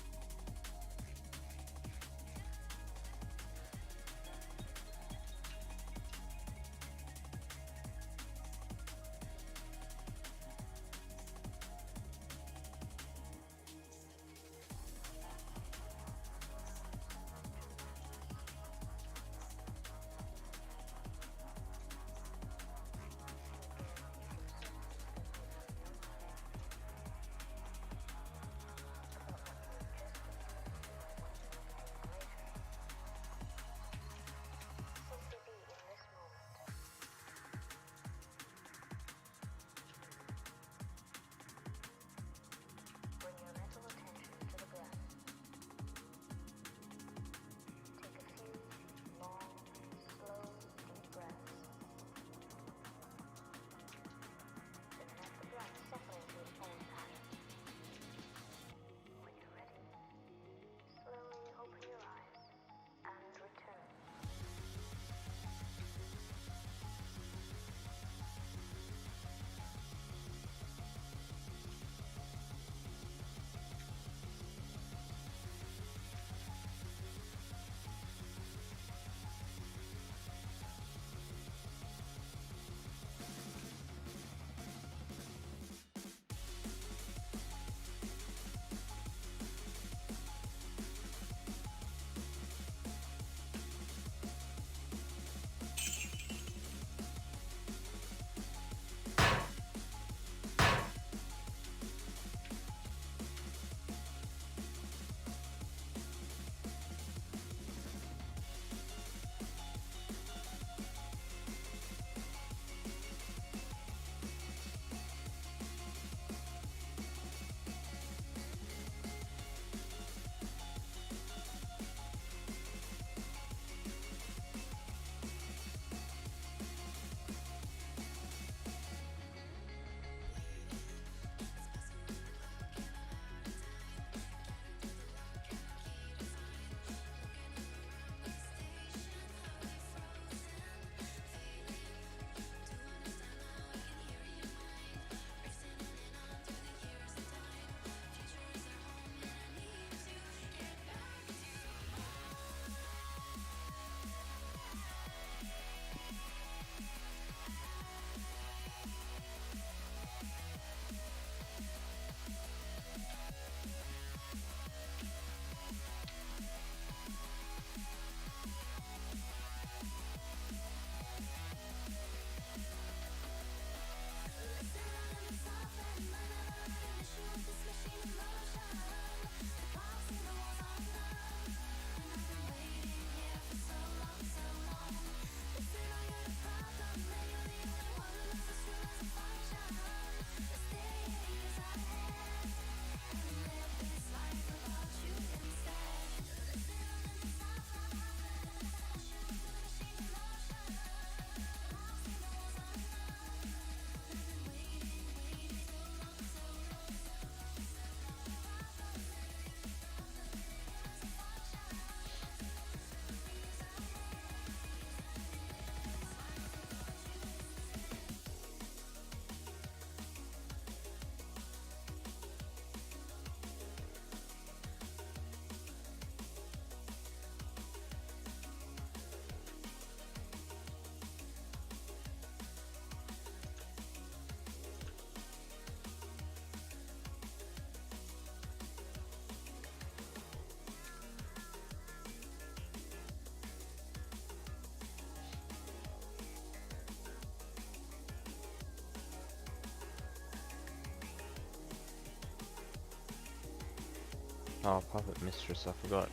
Oh, Puppet Mistress, I forgot.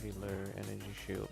pretty low energy shield.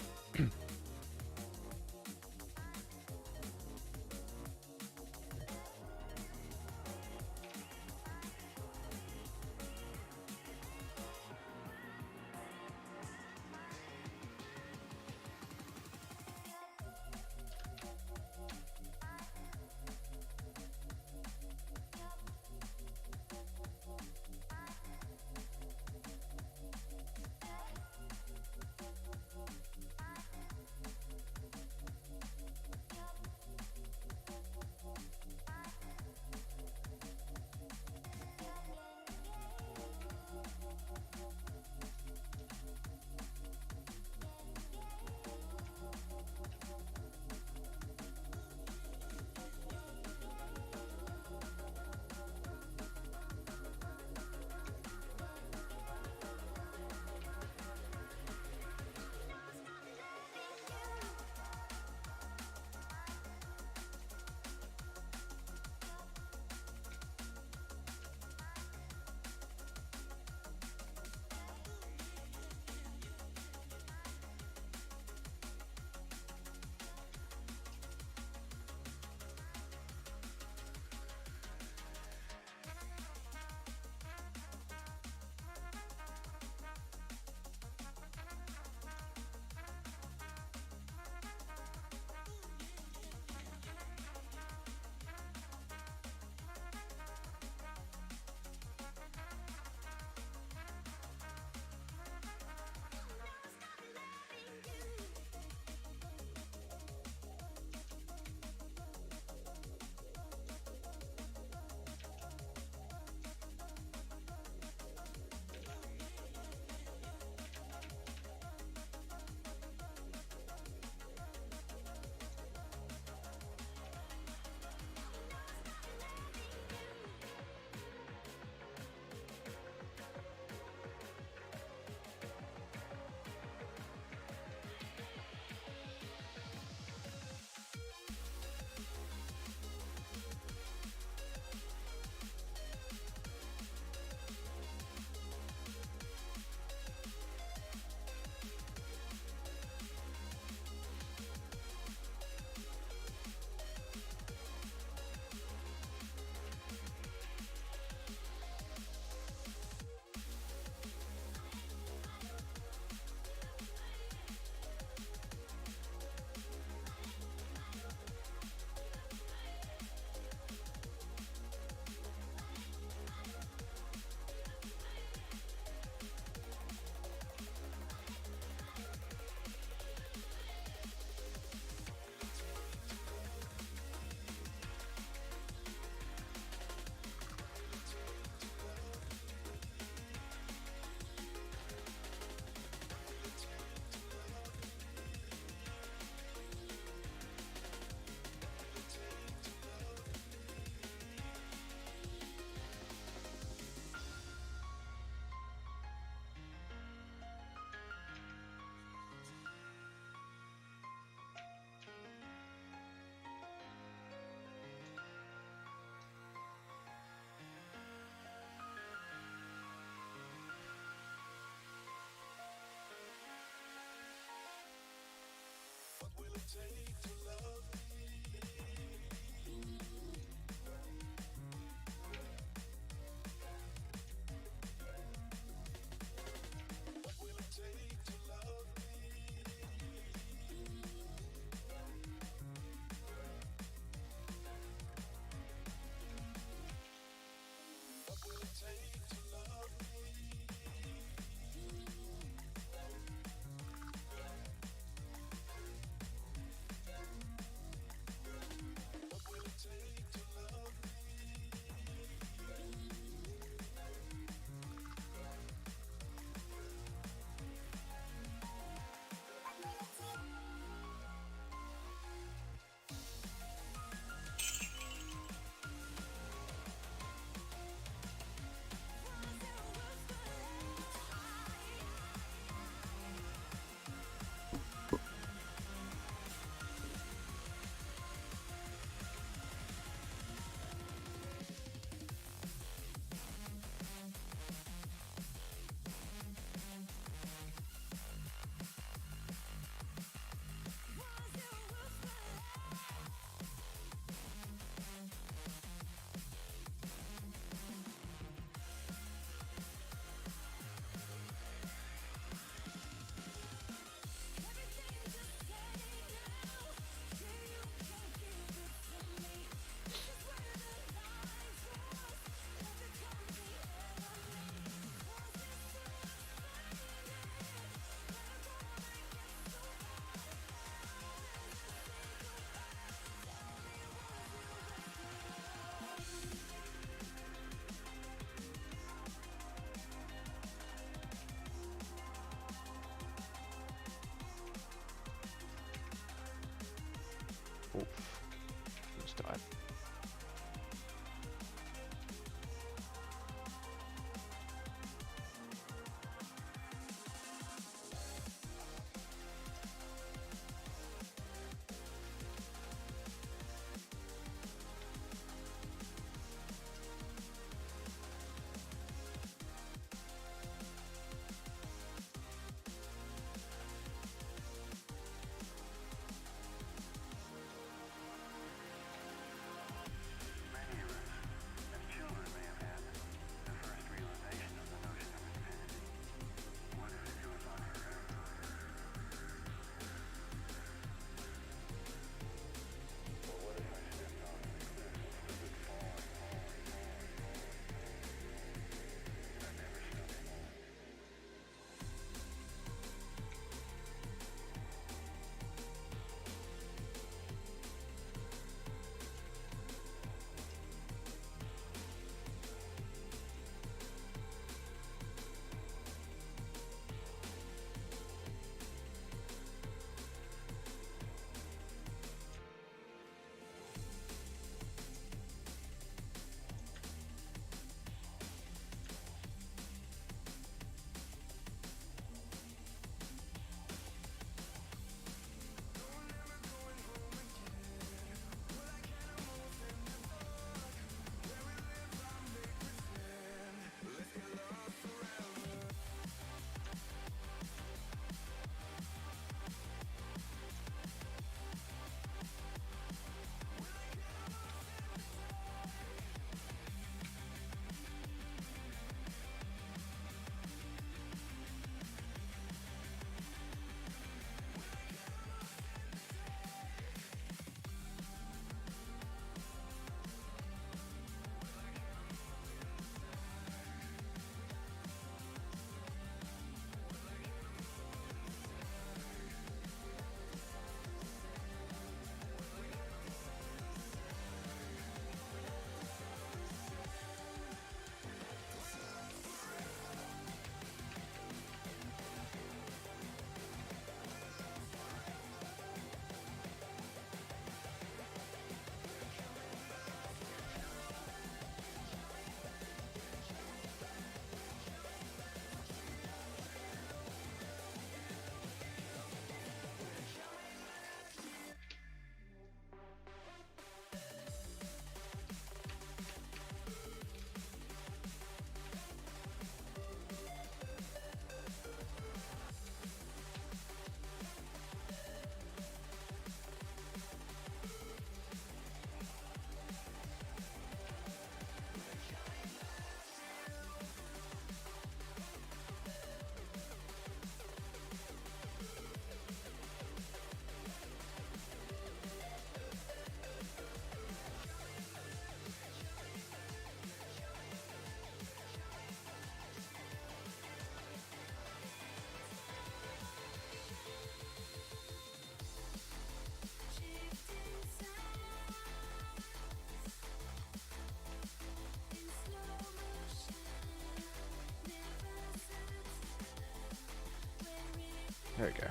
There we go.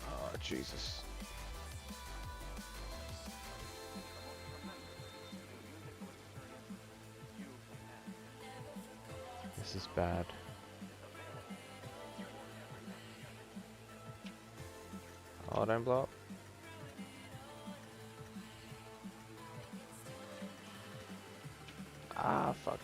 Oh, Jesus. This is bad. Oh, don't blow up. Ah, fuck.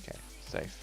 Okay, safe.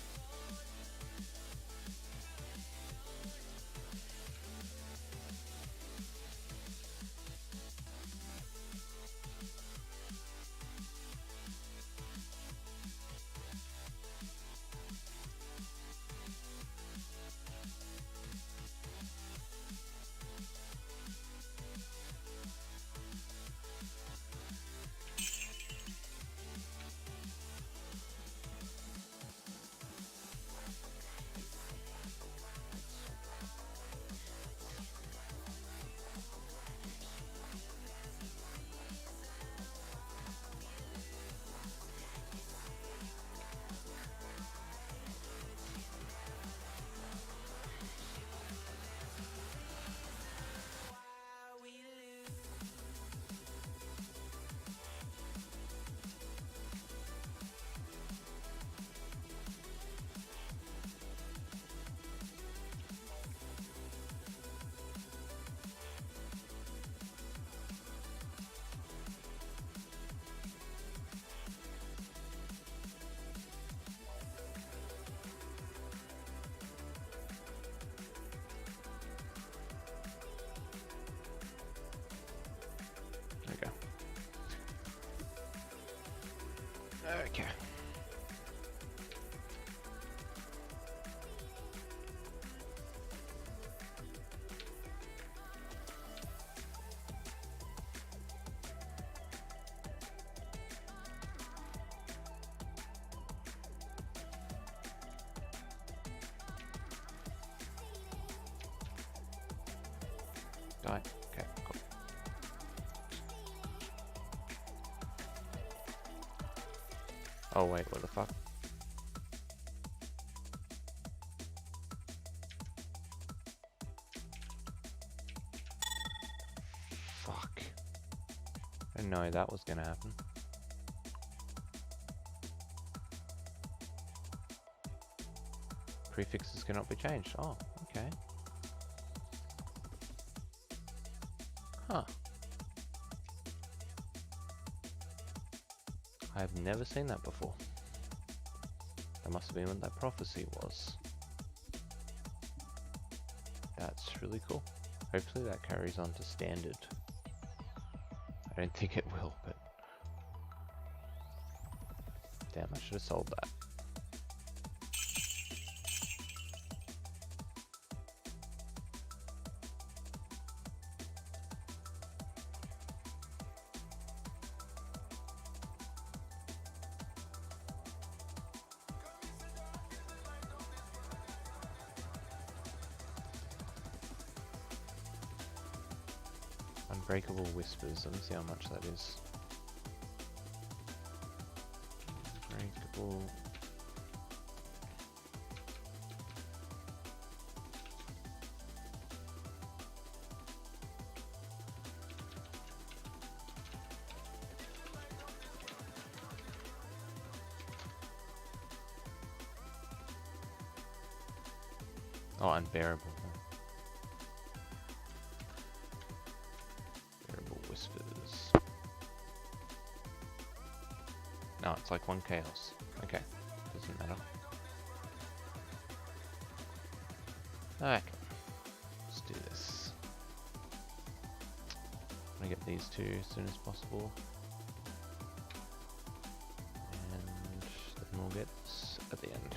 There we go. Okay. Die. Okay, cool. Oh wait, what the fuck? Fuck. I didn't know that was gonna happen. Prefixes cannot be changed. Oh, okay. Huh. I've never seen that before. That must have been what that prophecy was. That's really cool. Hopefully that carries on to standard. I don't think it will, but... Damn, I should have sold that. Unbreakable Whispers, let me see how much that is. Unbreakable... Oh, unbearable. Unbearable whispers. No, it's like 1 chaos. Okay, doesn't matter. Okay, let's do this. I'm gonna get these two as soon as possible. And then we'll get this at the end.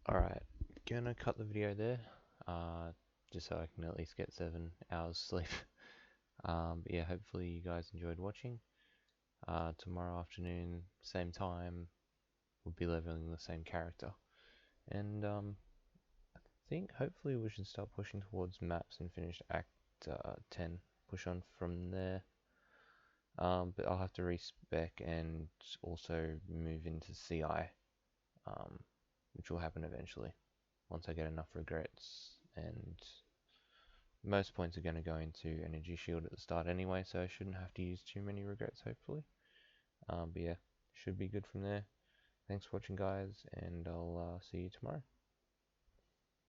Alright, gonna cut the video there, just so I can at least get 7 hours sleep. But yeah, hopefully you guys enjoyed watching. Tomorrow afternoon, same time, we'll be leveling the same character. And I think hopefully we should start pushing towards maps and finish Act 10, push on from there. But I'll have to respec and also move into CI, which will happen eventually once I get enough regrets, and most points are going to go into Energy Shield at the start anyway, so I shouldn't have to use too many regrets hopefully. But yeah, should be good from there. Thanks for watching guys, and I'll see you tomorrow.